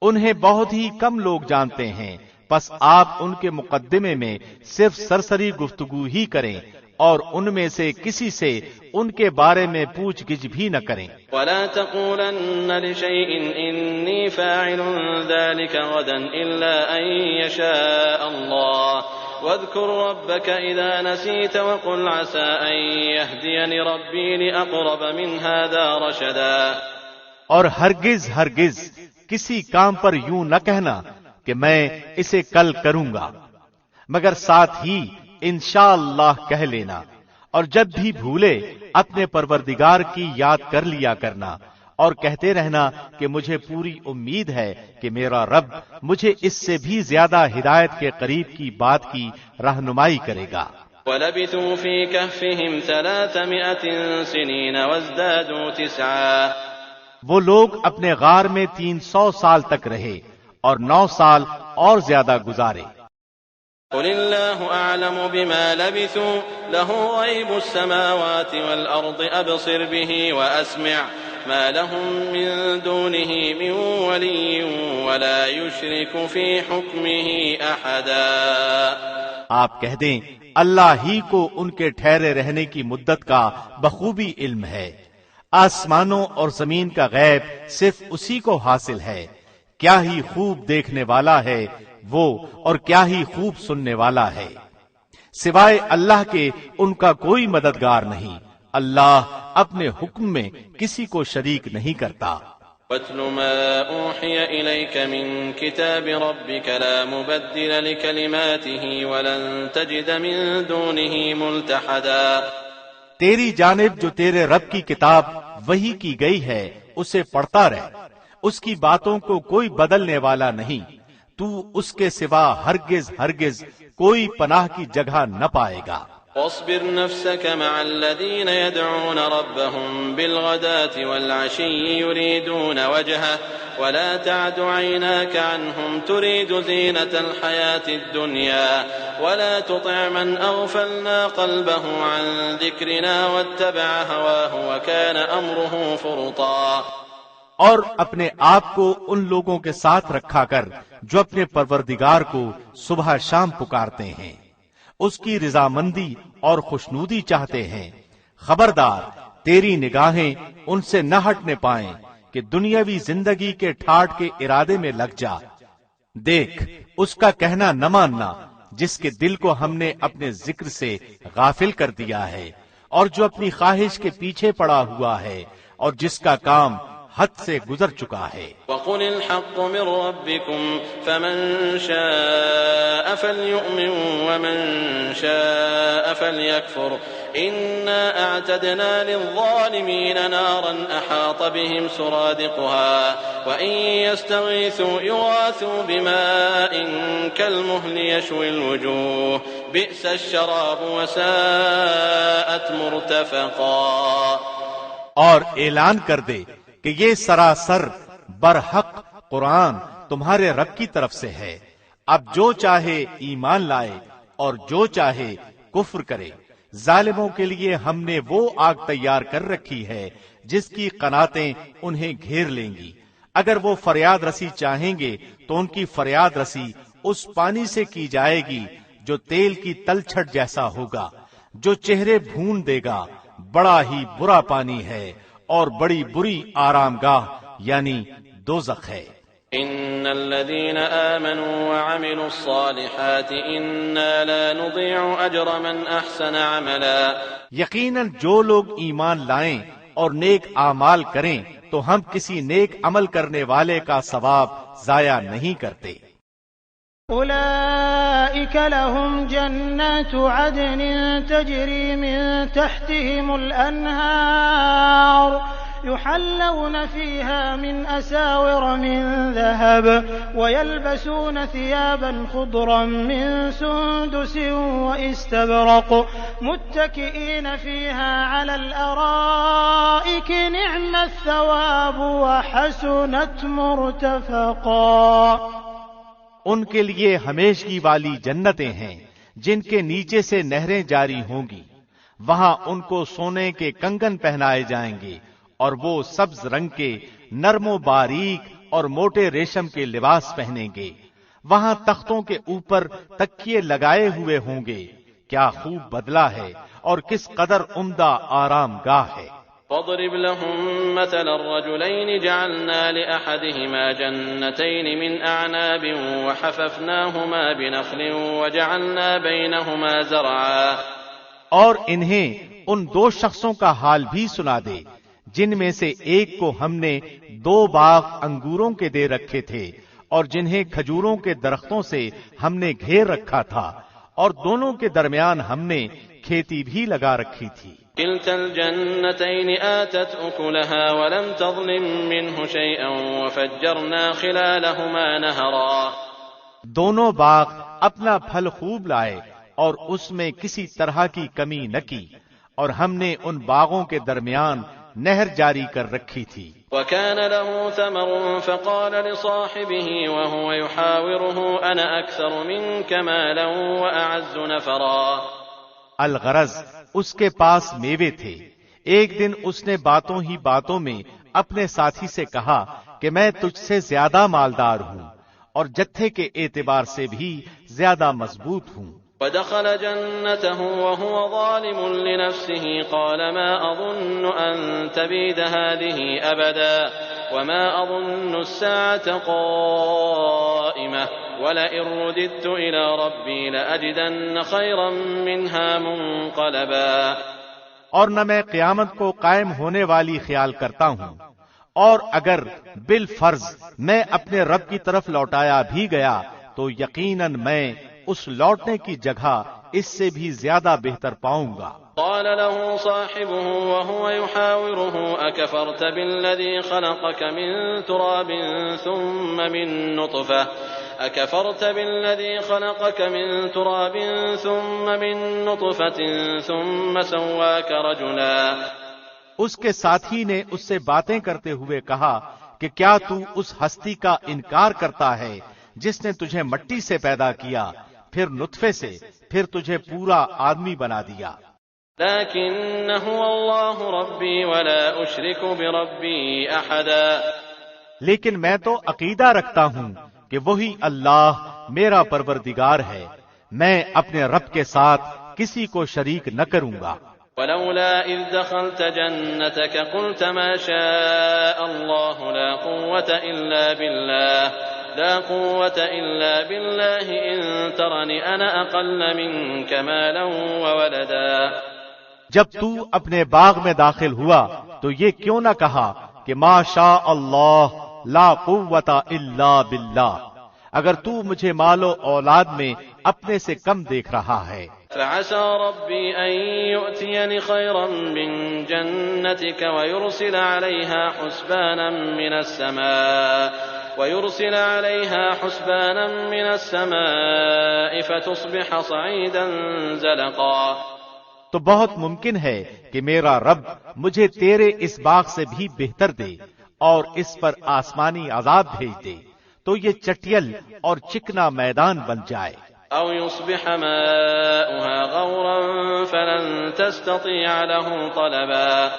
انہیں بہت ہی کم لوگ جانتے ہیں، پس آپ ان کے مقدمے میں صرف سرسری گفتگو ہی کریں اور ان میں سے کسی سے ان کے بارے میں پوچھ گچھ بھی نہ کریں۔ وَلَا تَقُولَنَّ لِشَيْءٍ إِنِّي فَاعِلٌ ذَلِكَ غَدًا إِلَّا أَن يَشَاءَ اللَّهُ وَاذْكُر رَّبَّكَ إِذَا نَسِيتَ وَقُلْ عَسَىٰ أَن يَهْدِيَنِ رَبِّي لِأَقْرَبَ مِنْ هَٰذَا رَشَدًا۔ اور ہرگز کسی کام پر یوں نہ کہنا کہ میں اسے کل کروں گا، مگر ساتھ ہی انشاءاللہ کہہ لینا، اور جب بھی بھولے اپنے پروردگار کی یاد کر لیا کرنا اور کہتے رہنا کہ مجھے پوری امید ہے کہ میرا رب مجھے اس سے بھی زیادہ ہدایت کے قریب کی بات کی رہنمائی کرے گا۔ وَلَبِثُوا فِي كَهْفِهِمْ 300 سِنِينَ وَازْدَادُوا 9۔ وہ لوگ اپنے غار میں 300 سال تک رہے اور 9 سال اور زیادہ گزارے۔ قُلِ اللَّهُ أَعْلَمُ بِمَا لَبِثُوا لَهُ غَيْبُ السَّمَاوَاتِ وَالْأَرْضِ أَبْصِرْ بِهِ وَأَسْمِعْ مَا لَهُم مِّن دُونِهِ مِن وَلِيٍّ وَلَا يُشْرِكُ فِي حُكْمِهِ أَحَدًا۔ آپ کہہ دیں اللہ ہی کو ان کے ٹھہرے رہنے کی مدت کا بخوبی علم ہے، آسمانوں اور زمین کا غیب صرف اسی کو حاصل ہے۔ کیا ہی خوب دیکھنے والا ہے وہ، اور کیا ہی خوب سننے والا ہے۔ سوائے اللہ کے ان کا کوئی مددگار نہیں، اللہ اپنے حکم میں کسی کو شریک نہیں کرتا۔ وَاتْلُ مَا أُوحِيَ إِلَيْكَ مِن كِتَابِ رَبِّكَ لَا مُبَدِّلَ لِكَلِمَاتِهِ وَلَن تَجِدَ مِن دُونِهِ مُلْتَحَدًا۔ تیری جانب جو تیرے رب کی کتاب وحی کی گئی ہے اسے پڑھتا رہ، اس کی باتوں کو کوئی بدلنے والا نہیں، تو اس کے سوا ہرگز ہرگز کوئی پناہ کی جگہ نہ پائے گا۔ واصبر نفسك مع الذين يدعون ربهم بالغداة والعشي يريدون وجهه ولا تعد عيناك عنهم تريد زينة الحياة الدنيا ولا تطع من أغفلنا قلبه عن ذكرنا واتبع هواه وكان أمره فرطا۔ اور اپنے آپ کو ان لوگوں کے ساتھ رکھا کر جو اپنے پروردگار کو صبح شام پکارتے ہیں، اس کی رضامندی اور خوشنودی چاہتے ہیں۔ خبردار تیری نگاہیں ان سے نہ ہٹنے پائیں کہ دنیاوی زندگی کے ٹھاٹ کے ارادے میں لگ جا۔ دیکھ اس کا کہنا نہ ماننا جس کے دل کو ہم نے اپنے ذکر سے غافل کر دیا ہے، اور جو اپنی خواہش کے پیچھے پڑا ہوا ہے، اور جس کا کام حد سے گزر چکا ہے۔ وَقُلِ الْحَقُّ مِن رَّبِّكُمْ فَمَن شَاءَ فَلْيُؤْمِن وَمَن شَاءَ فَلْيَكْفُرْ إِنَّا أَعْتَدْنَا لِلظَّالِمِينَ نَارًا أَحَاطَ بِهِمْ سُرَادِقُهَا وَإِن يَسْتَغِيثُوا يُغَاثُوا بِمَاءٍ كَالْمُهْلِ يَشْوِي الْوُجُوهَ بِئْسَ الشَّرَابُ وَسَاءَتْ مُرْتَفَقًا۔ اور اعلان کر دے کہ یہ سراسر برحق قرآن تمہارے رب کی طرف سے ہے، اب جو چاہے ایمان لائے اور جو چاہے کفر کرے۔ ظالموں کے لیے ہم نے وہ آگ تیار کر رکھی ہے جس کی قناتیں انہیں گھیر لیں گی۔ اگر وہ فریاد رسی چاہیں گے تو ان کی فریاد رسی اس پانی سے کی جائے گی جو تیل کی تلچھٹ جیسا ہوگا، جو چہرے بھون دے گا۔ بڑا ہی برا پانی ہے اور بڑی بری آرام گاہ یعنی دوزخ ہے۔ ان الذين آمنوا وعملوا الصالحات انا لا نضيع اجر من احسن عملا۔ یقیناً جو لوگ ایمان لائیں اور نیک اعمال کریں تو ہم کسی نیک عمل کرنے والے کا ثواب ضائع نہیں کرتے۔ أولئك لهم جنات عدن تجري من تحتهم الأنهار يحلون فيها من أساور من ذهب ويلبسون ثيابا خضرا من سندس وإستبرق متكئين فيها على الأرائك نعم الثواب وحسنت مرتفقا۔ ان کے لیے ہمیشگی والی جنتیں ہیں جن کے نیچے سے نہریں جاری ہوں گی، وہاں ان کو سونے کے کنگن پہنائے جائیں گے اور وہ سبز رنگ کے نرم و باریک اور موٹے ریشم کے لباس پہنیں گے، وہاں تختوں کے اوپر تکیے لگائے ہوئے ہوں گے۔ کیا خوب بدلہ ہے اور کس قدر عمدہ آرام گاہ ہے۔ واضرب لهم مثل الرجلين جعلنا لأحدهما جنتين من أعناب وحففناهما بنخل وجعلنا بينهما زرعا۔ اور انہیں ان دو شخصوں کا حال بھی سنا دے جن میں سے ایک کو ہم نے 2 باغ انگوروں کے دے رکھے تھے اور جنہیں کھجوروں کے درختوں سے ہم نے گھیر رکھا تھا، اور دونوں کے درمیان ہم نے کھیتی بھی لگا رکھی تھی۔ كلتا الجنتين آتت أكلها ولم تظلم منه شيئا وفجرنا خلالهما نهرا۔ دونوں باغ اپنا پھل خوب لائے اور اس میں کسی طرح کی کمی نہ کی، اور ہم نے ان باغوں کے درمیان نہر جاری کر رکھی تھی۔ وكان له ثمر فقال لصاحبه وهو يحاوره أنا أكثر منك مالا وأعز نفرا۔ الغرض اس کے پاس میوے تھے۔ ایک دن اس نے باتوں ہی باتوں میں اپنے ساتھی سے کہا کہ میں تجھ سے زیادہ مالدار ہوں اور جتھے کے اعتبار سے بھی زیادہ مضبوط ہوں۔ ودخل جنته وهو ظالم لنفسه قال ما أظن أن تبيد هذه أبدا وما أظن الساعة قائمة ولئن رددت إلى ربي لأجدن خيرا منها منقلبا۔ اور نہ میں قیامت کو قائم ہونے والی خیال کرتا ہوں، اور اگر بالفرض میں اپنے رب کی طرف لوٹایا بھی گیا تو یقیناً میں اس لوٹنے کی جگہ اس سے بھی زیادہ بہتر پاؤں گا۔ قال له صاحبه وهو يحاوره أكفرت بالذي خلقك من تراب ثم من نطفة أكفرت بالذي خلقك من تراب ثم من نطفة ثم سواك رجلا۔ اس کے ساتھی نے اس سے باتیں کرتے ہوئے کہا کہ کیا تو اس ہستی کا انکار کرتا ہے جس نے تجھے مٹی سے پیدا کیا، پھر نطفے سے، پھر تجھے پورا آدمی بنا دیا۔ لكن هو الله ربي ولا أشرك بربي أحدا۔ لیکن میں تو عقیدہ رکھتا ہوں کہ وہی اللہ میرا پروردگار ہے، میں اپنے رب کے ساتھ کسی کو شریک نہ کروں گا۔ ولولا إذ دخلت جنتك قلت ما شاء الله لا قوة إلا بالله إن ترني أنا أقل منك مالا وولدا۔ جب تو اپنے باغ میں داخل ہوا تو یہ کیوں نہ کہا کہ ما شاء اللہ لا قوت الا باللہ، اگر تو مجھے مال و اولاد میں اپنے سے کم دیکھ رہا ہے۔ فعسى ربي أن يؤتيني خيرا من جنتك ويرسل عليها حسبانا من السماء فتصبح صعيدا زلقا۔ تو بہت ممکن ہے کہ میرا رب مجھے تیرے اس باغ سے بھی بہتر دے اور اس پر آسمانی عذاب بھیج دے تو یہ چٹیل اور چکنا میدان بن جائے۔ أو يصبح ماؤها غورا فلن تستطيع له طلبا۔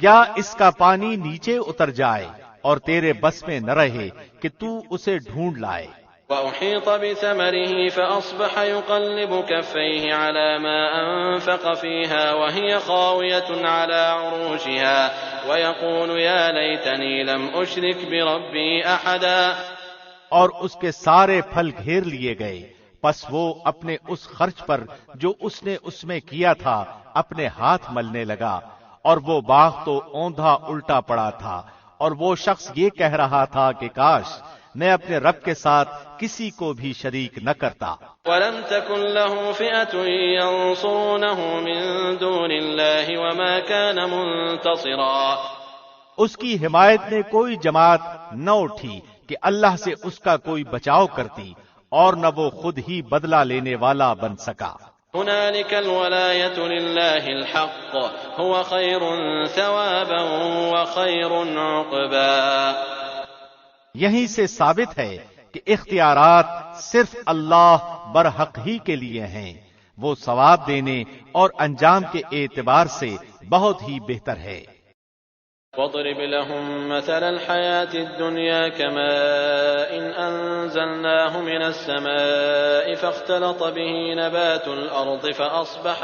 یا اس کا پانی نیچے اتر جائے اور تیرے بس میں نہ رہے کہ تو اسے ڈھونڈ لائے۔ وأحيط بثمره فأصبح يقلب كفيه على ما أنفق فيها وهي خاوية على عروشها ويقول يا ليتني لم أشرك بربي أحدا۔ اور اس کے سارے پھل گھیر لیے گئے، پس وہ اپنے اس خرچ پر جو اس نے اس میں کیا تھا اپنے ہاتھ ملنے لگا، اور وہ باغ تو اوندھا الٹا پڑا تھا، اور وہ شخص یہ کہہ رہا تھا کہ کاش میں اپنے رب کے ساتھ کسی کو بھی شریک نہ کرتا۔ وَلَمْ تَكُنْ لَهُ فِئَةٌ يَنصُرُونَهُ مِن دُونِ اللَّهِ وَمَا كَانَ مُنتَصِرًا۔ اس کی حمایت میں کوئی جماعت نہ اٹھی کہ اللہ سے اس کا کوئی بچاؤ کرتی، اور نہ وہ خود ہی بدلہ لینے والا بن سکا۔ هنالك الولاية لله الحق هو خير ثوابا وخير عقبا۔ یہیں سے ثابت ہے کہ اختیارات صرف اللہ برحق ہی کے لیے ہیں، وہ ثواب دینے اور انجام کے اعتبار سے بہت ہی بہتر ہے۔ واضرب لهم مثل الحياة الدنيا كماء أنزلناه من السماء فاختلط به نبات الأرض فأصبح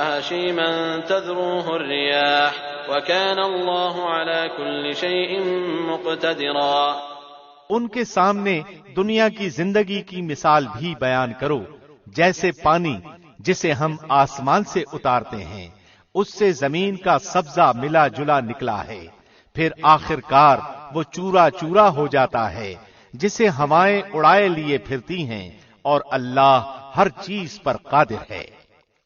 هشيما تذروه الرياح وكان الله على كل شيء مقتدرا۔ ان کے سامنے دنیا کی زندگی کی مثال بھی بیان کرو، جیسے پانی جسے ہم آسمان سے اتارتے ہیں، اس سے زمین کا سبزہ ملا جلا نکلا ہے، پھر آخر کار وہ چورا چورا ہو جاتا ہے، جسے ہوائیں اڑائے لیے پھرتی ہیں، اور اللہ ہر چیز پر قادر ہے۔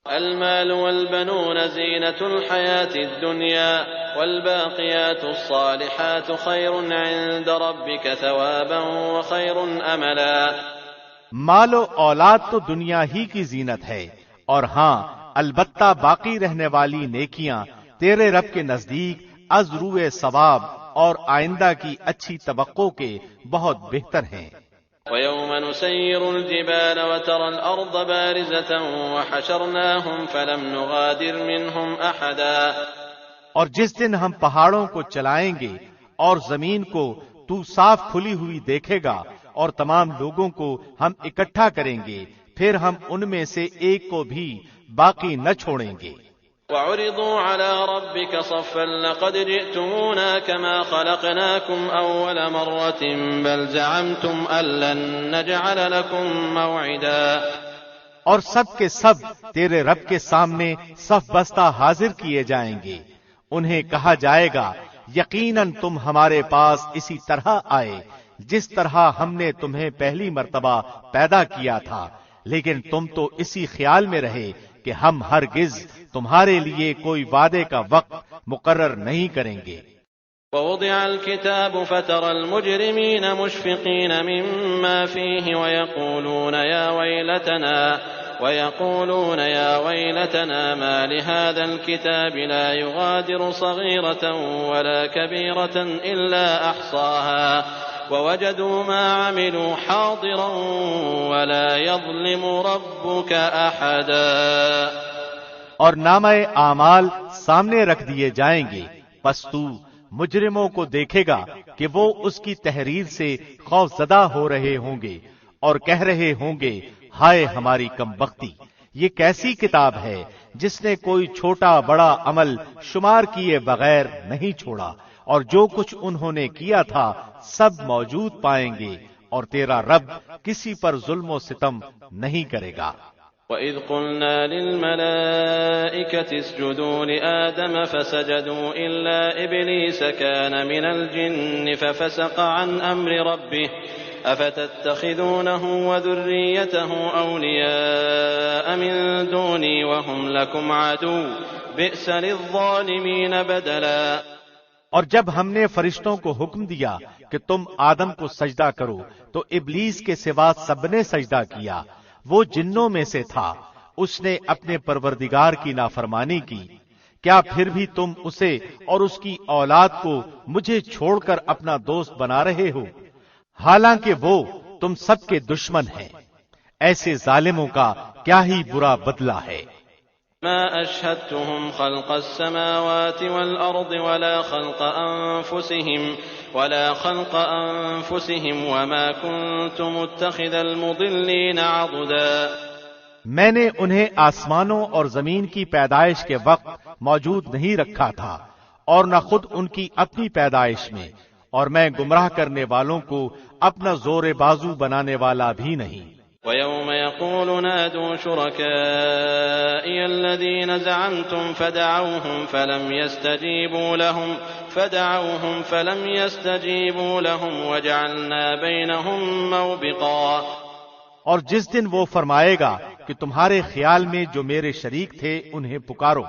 المال والبنون زينة الحياة الدنيا والباقيات الصالحات خير عند ربك ثوابا وخير املا۔ مال و اولاد تو دنیا ہی کی زینت ہے، اور ہاں البتہ باقی رہنے والی نیکیاں تیرے رب کے نزدیک از روئے ثواب اور آئندہ کی اچھی توقع کے بہت بہتر ہیں۔ وَيَوْمَ نُسَيِّرُ الْجِبَالَ وَتَرَى الْأَرْضَ بَارِزَةً وَحَشَرْنَاهُمْ فَلَمْ نُغَادِرْ مِنْهُمْ أَحَدًا۔ اور جس دن ہم پہاڑوں کو چلائیں گے اور زمین کو تو صاف کھلی ہوئی دیکھے گا، اور تمام لوگوں کو ہم اکٹھا کریں گے، پھر ہم ان میں سے ایک کو بھی باقی نہ چھوڑیں گے۔ وَعُرِضُوا عَلَى رَبِّكَ صَفًّا لَقَدْ جِئْتُمُونَا كَمَا خَلَقْنَاكُمْ أَوَّلَ مَرَّةٍ بَلْ زَعَمْتُمْ أَن لَّن نَّجْعَلَ لَكُم مَّوْعِدًا۔ اور سب کے سب تیرے رب کے سامنے صف بستہ حاضر کیے جائیں گے، انہیں کہا جائے گا یقیناً تم ہمارے پاس اسی طرح آئے جس طرح ہم نے تمہیں پہلی مرتبہ پیدا کیا تھا، لیکن تم تو اسی خیال میں رہے کہ ہم ہرگز تمہارے لیے کوئی وعدے کا وقت مقرر نہیں کریں گے۔ ووضع الكتاب فترى المجرمين مشفقين مما فيه ويقولون يا ويلتنا ما لهذا الكتاب لا يغادر صغيرة ولا كبيرة إلا أحصاها ووجدوا ما عملوا حاضرا ولا يظلم ربك أحدا۔ اور نامہ اعمال سامنے رکھ دیے جائیں گے، پس تو مجرموں کو دیکھے گا کہ وہ اس کی تحریر سے خوف زدہ ہو رہے ہوں گے اور کہہ رہے ہوں گے ہائے ہماری کم بختی، یہ کیسی کتاب ہے جس نے کوئی چھوٹا بڑا عمل شمار کیے بغیر نہیں چھوڑا، اور جو کچھ انہوں نے کیا تھا سب موجود پائیں گے، اور تیرا رب کسی پر ظلم و ستم نہیں کرے گا۔ وَإِذْ قُلْنَا لِلْمَلَائِكَةِ اسْجُدُوا لِآدَمَ فَسَجَدُوا إِلَّا إِبْلِيسَ كَانَ مِنَ الْجِنِّ فَفَسَقَ عَنْ أَمْرِ رَبِّهِ أَفَتَتَّخِذُونَهُ وَذُرِّيَّتَهُ أَوْلِيَاءَ مِن دُونِي وَهُمْ لَكُمْ عَدُوٌّ بِئْسَ لِلظَّالِمِينَ بَدَلًا۔ اور جب ہم نے فرشتوں کو حکم دیا کہ تم آدم کو سجدہ کرو تو ابلیس کے سوا سب نے سجدہ کیا، وہ جنوں میں سے تھا، اس نے اپنے پروردگار کی نافرمانی کی، کیا پھر بھی تم اسے اور اس کی اولاد کو مجھے چھوڑ کر اپنا دوست بنا رہے ہو، حالانکہ وہ تم سب کے دشمن ہیں۔ ایسے ظالموں کا کیا ہی برا بدلہ ہے۔ ما أشهدتهم خلق السماوات والأرض ولا خلق أنفسهم وما كنت متخذ المضلين عضدا۔ میں نے انہیں آسمانوں اور زمین کی پیدائش کے وقت موجود نہیں رکھا تھا، اور نہ خود ان کی اپنی پیدائش میں، اور میں گمراہ کرنے والوں کو اپنا زور بازو بنانے والا بھی نہیں۔ وَيَوْمَ يَقُولُ نَادُوا شُرَكَائِيَ الَّذِينَ زَعَمْتُمْ فَدَعَوْهُمْ فَلَمْ يَسْتَجِيبُوا لَهُمْ وَجَعَلْنَا بَيْنَهُمْ مَوْبِقًا۔ اور جس دن وہ فرمائے گا کہ تمہارے خیال میں جو میرے شریک تھے انہیں پکارو،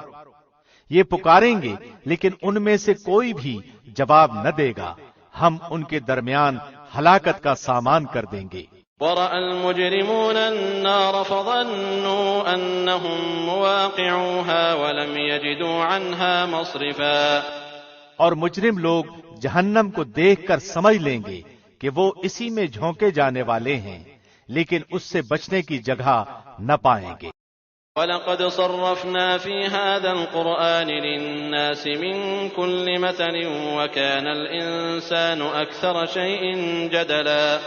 یہ پکاریں گے لیکن ان میں سے کوئی بھی جواب نہ دے گا، ہم ان کے درمیان ہلاکت کا سامان کر دیں گے۔ وَرَأَى الْمُجْرِمُونَ النَّارَ فَظَنُّوا أَنَّهُمْ مُوَاقِعُوهَا وَلَمْ يَجِدُوا عَنْهَا مَصْرِفًا۔ اور مجرم لوگ جہنم کو دیکھ کر سمجھ لیں گے کہ وہ اسی میں جھونکے جانے والے ہیں، لیکن اس سے بچنے کی جگہ نہ پائیں گے۔ وَلَقَدْ صَرَّفْنَا فِي هَذَا الْقُرْآنِ لِلنَّاسِ مِنْ كُلِّ مَثَلٍ وَكَانَ الْإِنسَانُ أَكْثَرَ شَيْءٍ جَدَلًا۔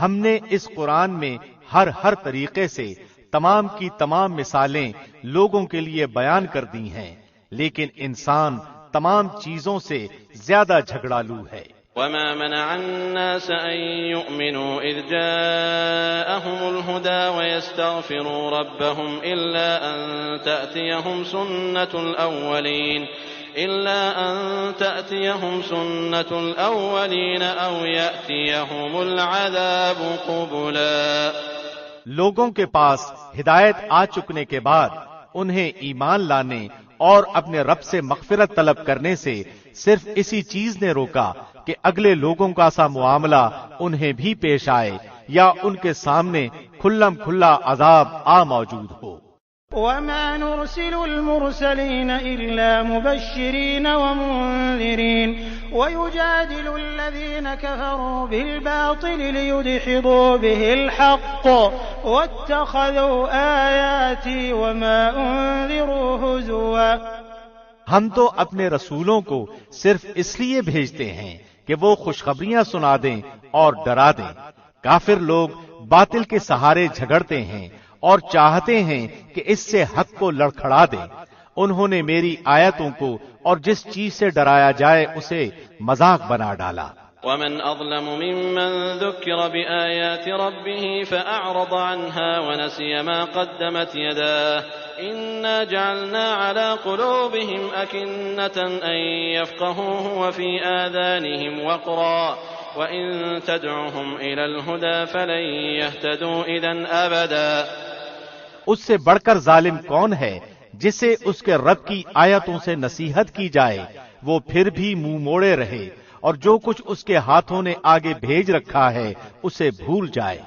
ہم نے اس قرآن میں ہر طریقے سے تمام کی تمام مثالیں لوگوں کے لیے بیان کر دی ہیں، لیکن انسان تمام چیزوں سے زیادہ جھگڑالو ہے۔ وَمَا مَنَعَ النَّاسَ أَن يُؤْمِنُوا إِذْ جَاءَهُمُ الْهُدَى وَيَسْتَغْفِرُوا رَبَّهُمْ إِلَّا أَن تَأْتِيَهُمْ سُنَّةُ الْأَوَّلِينَ أَوْ يَأْتِيَهُمُ الْعَذَابُ قُبُلًا۔ لوگوں کے پاس ہدایت آ چکنے کے بعد انہیں ایمان لانے اور اپنے رب سے مغفرت طلب کرنے سے صرف اسی چیز نے روکا کہ اگلے لوگوں کا سا معاملہ انہیں بھی پیش آئے یا ان کے سامنے کھلم کھلا عذاب آ موجود ہو۔ وَمَا نُرْسِلُ الْمُرْسَلِينَ إِلَّا مُبَشِّرِينَ وَمُنذِرِينَ وَيُجَادِلُ الَّذِينَ كَفَرُوا بِالْبَاطِلِ لِيُدْحِضُوا بِهِ الْحَقَّ وَاتَّخَذُوا آيَاتِي وَمَا أُنذِرُوا هُزُوًا۔ ہم تو اپنے رسولوں کو صرف اس لیے بھیجتے ہیں کہ وہ خوشخبریاں سنا دیں اور ڈرا دیں۔ کافر لوگ باطل کے سہارے جھگڑتے ہیں اور چاہتے ہیں کہ اس سے حق کو لڑکھڑا دیں۔ انہوں نے میری آیتوں کو اور جس چیز سے ڈرایا جائے اسے مذاق بنا ڈالا۔ ومن أظلم ممن ذكر بآيات ربه فأعرض عنها ونسي ما قدمت يداه إنا جعلنا على قلوبهم أكنة أن يفقهوه وفي آذانهم وقرا وإن تدعهم إلى الهدى فلن يهتدوا إذن أبدا. اس سے بڑھ کر ظالم کون ہے جسے اس کے رب کی آیتوں سے نصیحت کی جائے وہ پھر بھی منہ موڑے رہے اور جو کچھ اس کے ہاتھوں نے آگے بھیج رکھا ہے اسے بھول جائے.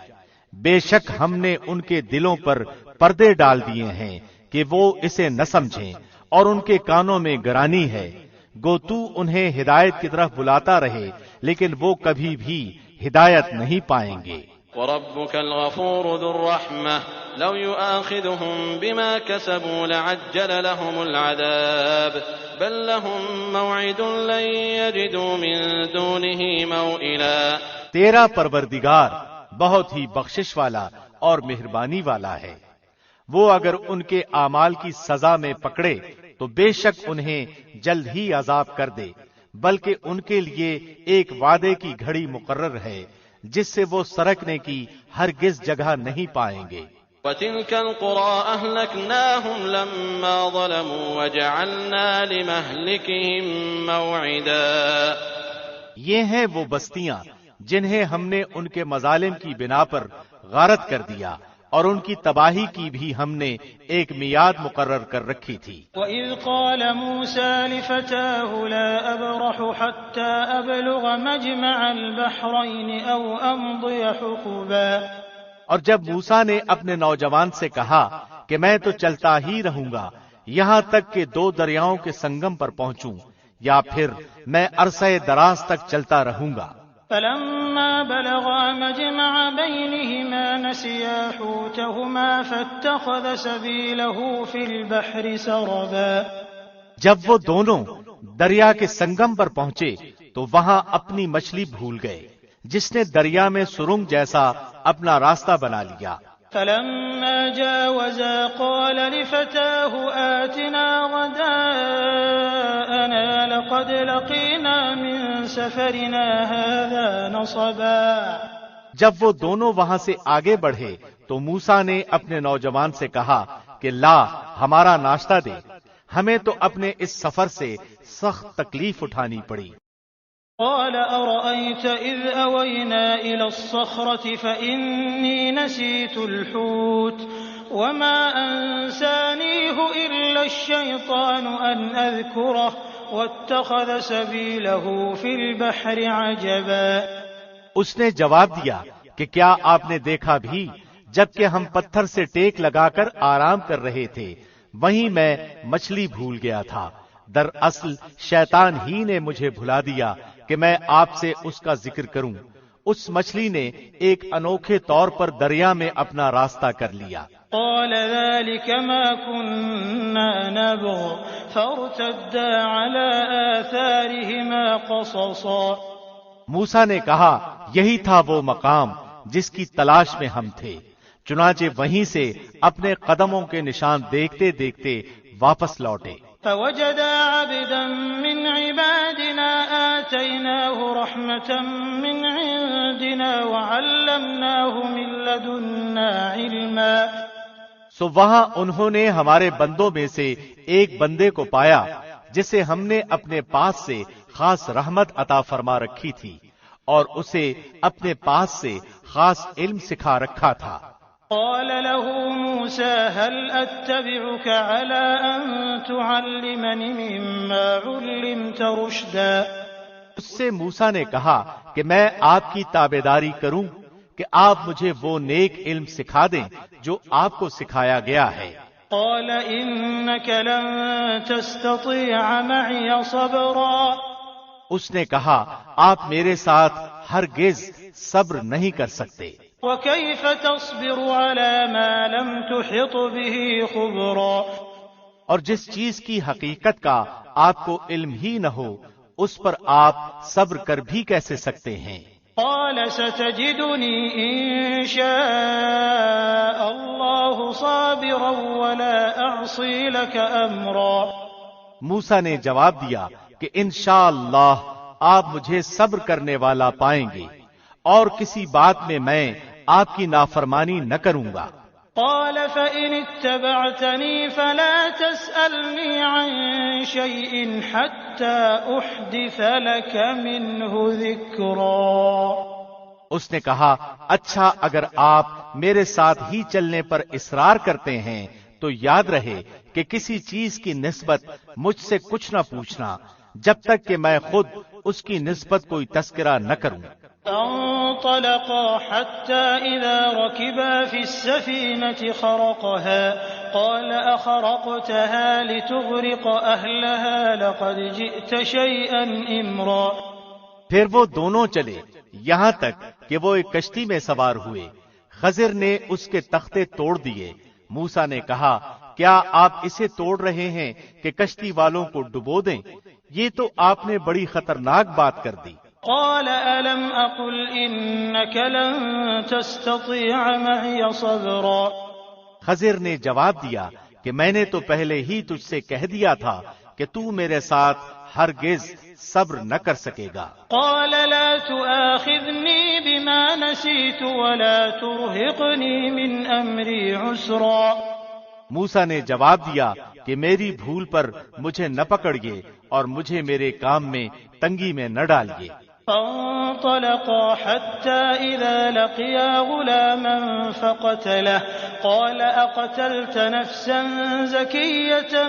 بے شک ہم نے ان کے دلوں پر پردے ڈال دیے ہیں کہ وہ اسے نہ سمجھیں اور ان کے کانوں میں گرانی ہے. گو تو انہیں ہدایت کی طرف بلاتا رہے لیکن وہ کبھی بھی ہدایت نہیں پائیں گے. وَرَبُّكَ الْغَفُورُ ذُو الرَّحْمَةِ لَوْ يُؤَاخِذُهُم بِمَا كَسَبُوا لَعَجَّلَ لَهُمُ الْعَذَابَ بَل لَّهُم مَّوْعِدٌ لَّن يَجِدُوا مِن دُونِهِ مَوْئِلًا. تیرا پروردگار بہت ہی بخشش والا اور مہربانی والا ہے. وہ اگر ان کے اعمال کی سزا میں پکڑے تو بے شک انہیں جلد ہی عذاب کر دے بلکہ ان کے لیے ایک وعدے کی گھڑی مقرر ہے جس سے وہ سرکنے کی ہرگز جگہ نہیں پائیں گے. وَتِلْكَ الْقُرَىٰ أَهْلَكْنَاهُمْ لَمَّا ظَلَمُوا وَجَعَلْنَا لِمَهْلِكِهِم مَّوْعِدًا. یہ ہیں وہ بستیاں جنہیں ہم نے ان کے مظالم کی بنا پر غارت کر دیا اور ان کی تباہی کی بھی ہم نے ایک میعاد مقرر کر رکھی تھی. وَإِذْ قَالَ مُوسَىٰ لِفَتَاهُ لَا أَبْرَحُ حَتَّىٰ أَبْلُغَ مَجْمَعَ الْبَحْرَيْنِ أَوْ أَمْضِيَ حُقُبًا. اور جب موسیٰ نے اپنے نوجوان سے کہا کہ میں تو چلتا ہی رہوں گا یہاں تک کہ دو دریاؤں کے سنگم پر پہنچوں یا پھر میں عرصہ دراز تک چلتا رہوں گا. فلما بلغا مجمع بينهما نسيا حوتهما فاتخذ سبيله في البحر سربا. جب وہ دونوں دریا کے سنگم پر پہنچے تو وہاں اپنی مچھلی بھول گئے جس نے دریا میں سرنگ جیسا اپنا راستہ بنا لیا. فلما جاوزا قال لفتاه آتنا غداءنا لقد لقينا من سفرنا هذا نصبا. جب وہ دونوں وہاں سے آگے بڑھے تو موسیٰ نے اپنے نوجوان سے کہا کہ لا ہمارا ناشتہ دے ہمیں تو اپنے اس سفر سے سخت تکلیف اٹھانی پڑی. قال أرأيت إذ أوينا إلى الصخرة فإني نسيت الحوت وما أنسانيه إلا الشيطان أن أذكره واتخذ سبيله في البحر عجبا. اس نے جواب دیا کہ کیا آپ نے دیکھا بھی جبکہ ہم پتھر سے ٹیک لگا کر آرام کر رہے تھے وہیں میں مچھلی بھول گیا تھا. دراصل شیطان ہی نے مجھے بھلا دیا کہ میں آپ سے اس کا ذکر کروں. اس مچھلی نے ایک انوکھے طور پر دریا میں اپنا راستہ کر لیا. قال ذلك ما كنا نبغ فارتدا على آثارهما قصصا. موسیٰ نے کہا یہی تھا وہ مقام جس کی تلاش میں ہم تھے چنانچہ وہیں سے اپنے قدموں کے نشان دیکھتے دیکھتے واپس لوٹے. فوجدا عبدا من عبادنا آتيناه رحمة من عندنا وعلمناه من لدنا علما. سو وہاں انہوں نے ہمارے بندوں میں سے ایک بندے کو پایا جسے ہم نے اپنے پاس سے خاص رحمت عطا فرما رکھی تھی اور اسے اپنے پاس سے خاص علم سکھا رکھا تھا. قال له موسى هل أتبعك على أن تعلمني مما علمت رشدا. اس سے موسیٰ نے کہا کہ میں آپ کی تابعداری کروں کہ آپ مجھے وہ نیک علم سکھا دیں جو آپ کو سکھایا گیا ہے. قال إنك لن تستطيع معي صبرا. اس نے کہا آپ میرے ساتھ ہرگز صبر نہیں کر سکتے. وكيف تصبر على ما لم تحط به خبرا. اور جس چیز کی حقیقت کا آپ کو علم ہی نہ ہو اس پر آپ صبر کر بھی کیسے سکتے ہیں. قال ستجدني إن شاء الله صابرا ولا أعصي لك أمرا. موسیٰ نے جواب دیا کہ انشاءاللہ آپ مجھے صبر کرنے والا پائیں گے اور کسی بات میں میں آپ کی نافرمانی نہ کروں گا۔ قال فإن اتبعتني فلا تسألني عن شيء حتى أحدث لك منه ذكرا۔ اس نے کہا اچھا اگر آپ میرے ساتھ ہی چلنے پر اصرار کرتے ہیں تو یاد رہے کہ کسی چیز کی نسبت مجھ سے کچھ نہ پوچھنا جب تک کہ میں خود اس کی نسبت کوئی تذکرہ نہ کروں۔ انطلقا حتى إذا ركبا في السفينة خرقها قال أخرقتها لتغرق أهلها لقد جئت شيئا إمرا۔ پھر وہ دونوں چلے یہاں تک کہ وہ ایک کشتی میں سوار ہوئے۔ خضر نے اس کے تختے توڑ دیے۔ موسیٰ نے کہا کیا آپ اسے توڑ رہے ہیں کہ کشتی والوں کو ڈبو دیں؟ یہ تو آپ نے بڑی خطرناک بات کر دی۔ قال ألم أقل إنك لن تستطيع معي صبرا۔ خضر نے جواب دیا کہ میں نے تو پہلے ہی تجھ سے کہہ دیا تھا کہ تو میرے ساتھ ہرگز صبر نہ کر سکے گا۔ قال لا تؤاخذني بما نسيت ولا ترهقني من أمري عسرا۔ موسیٰ نے جواب دیا کہ میری بھول پر مجھے نہ پکڑیے اور مجھے میرے کام میں تنگی میں نہ ڈالیے۔ فانطلقا حتى إذا لقيا غلاما فقتله قال أقتلت نفسا زكية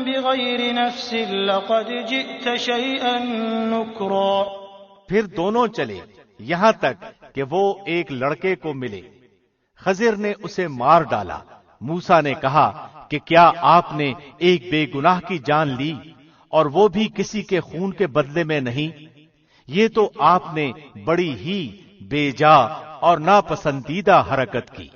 بغير نفس لقد جئت شيئا نكرا۔ پھر دونوں چلے یہاں تک کہ وہ ایک لڑکے کو ملے۔ خضر نے اسے مار ڈالا۔ موسیٰ نے کہا کہ کیا آپ نے ایک بے گناہ کی جان لی اور وہ بھی کسی کے خون کے بدلے میں نہیں؟ یہ تو آپ نے بڑی ہی بے جا اور ناپسندیدہ حرکت کی۔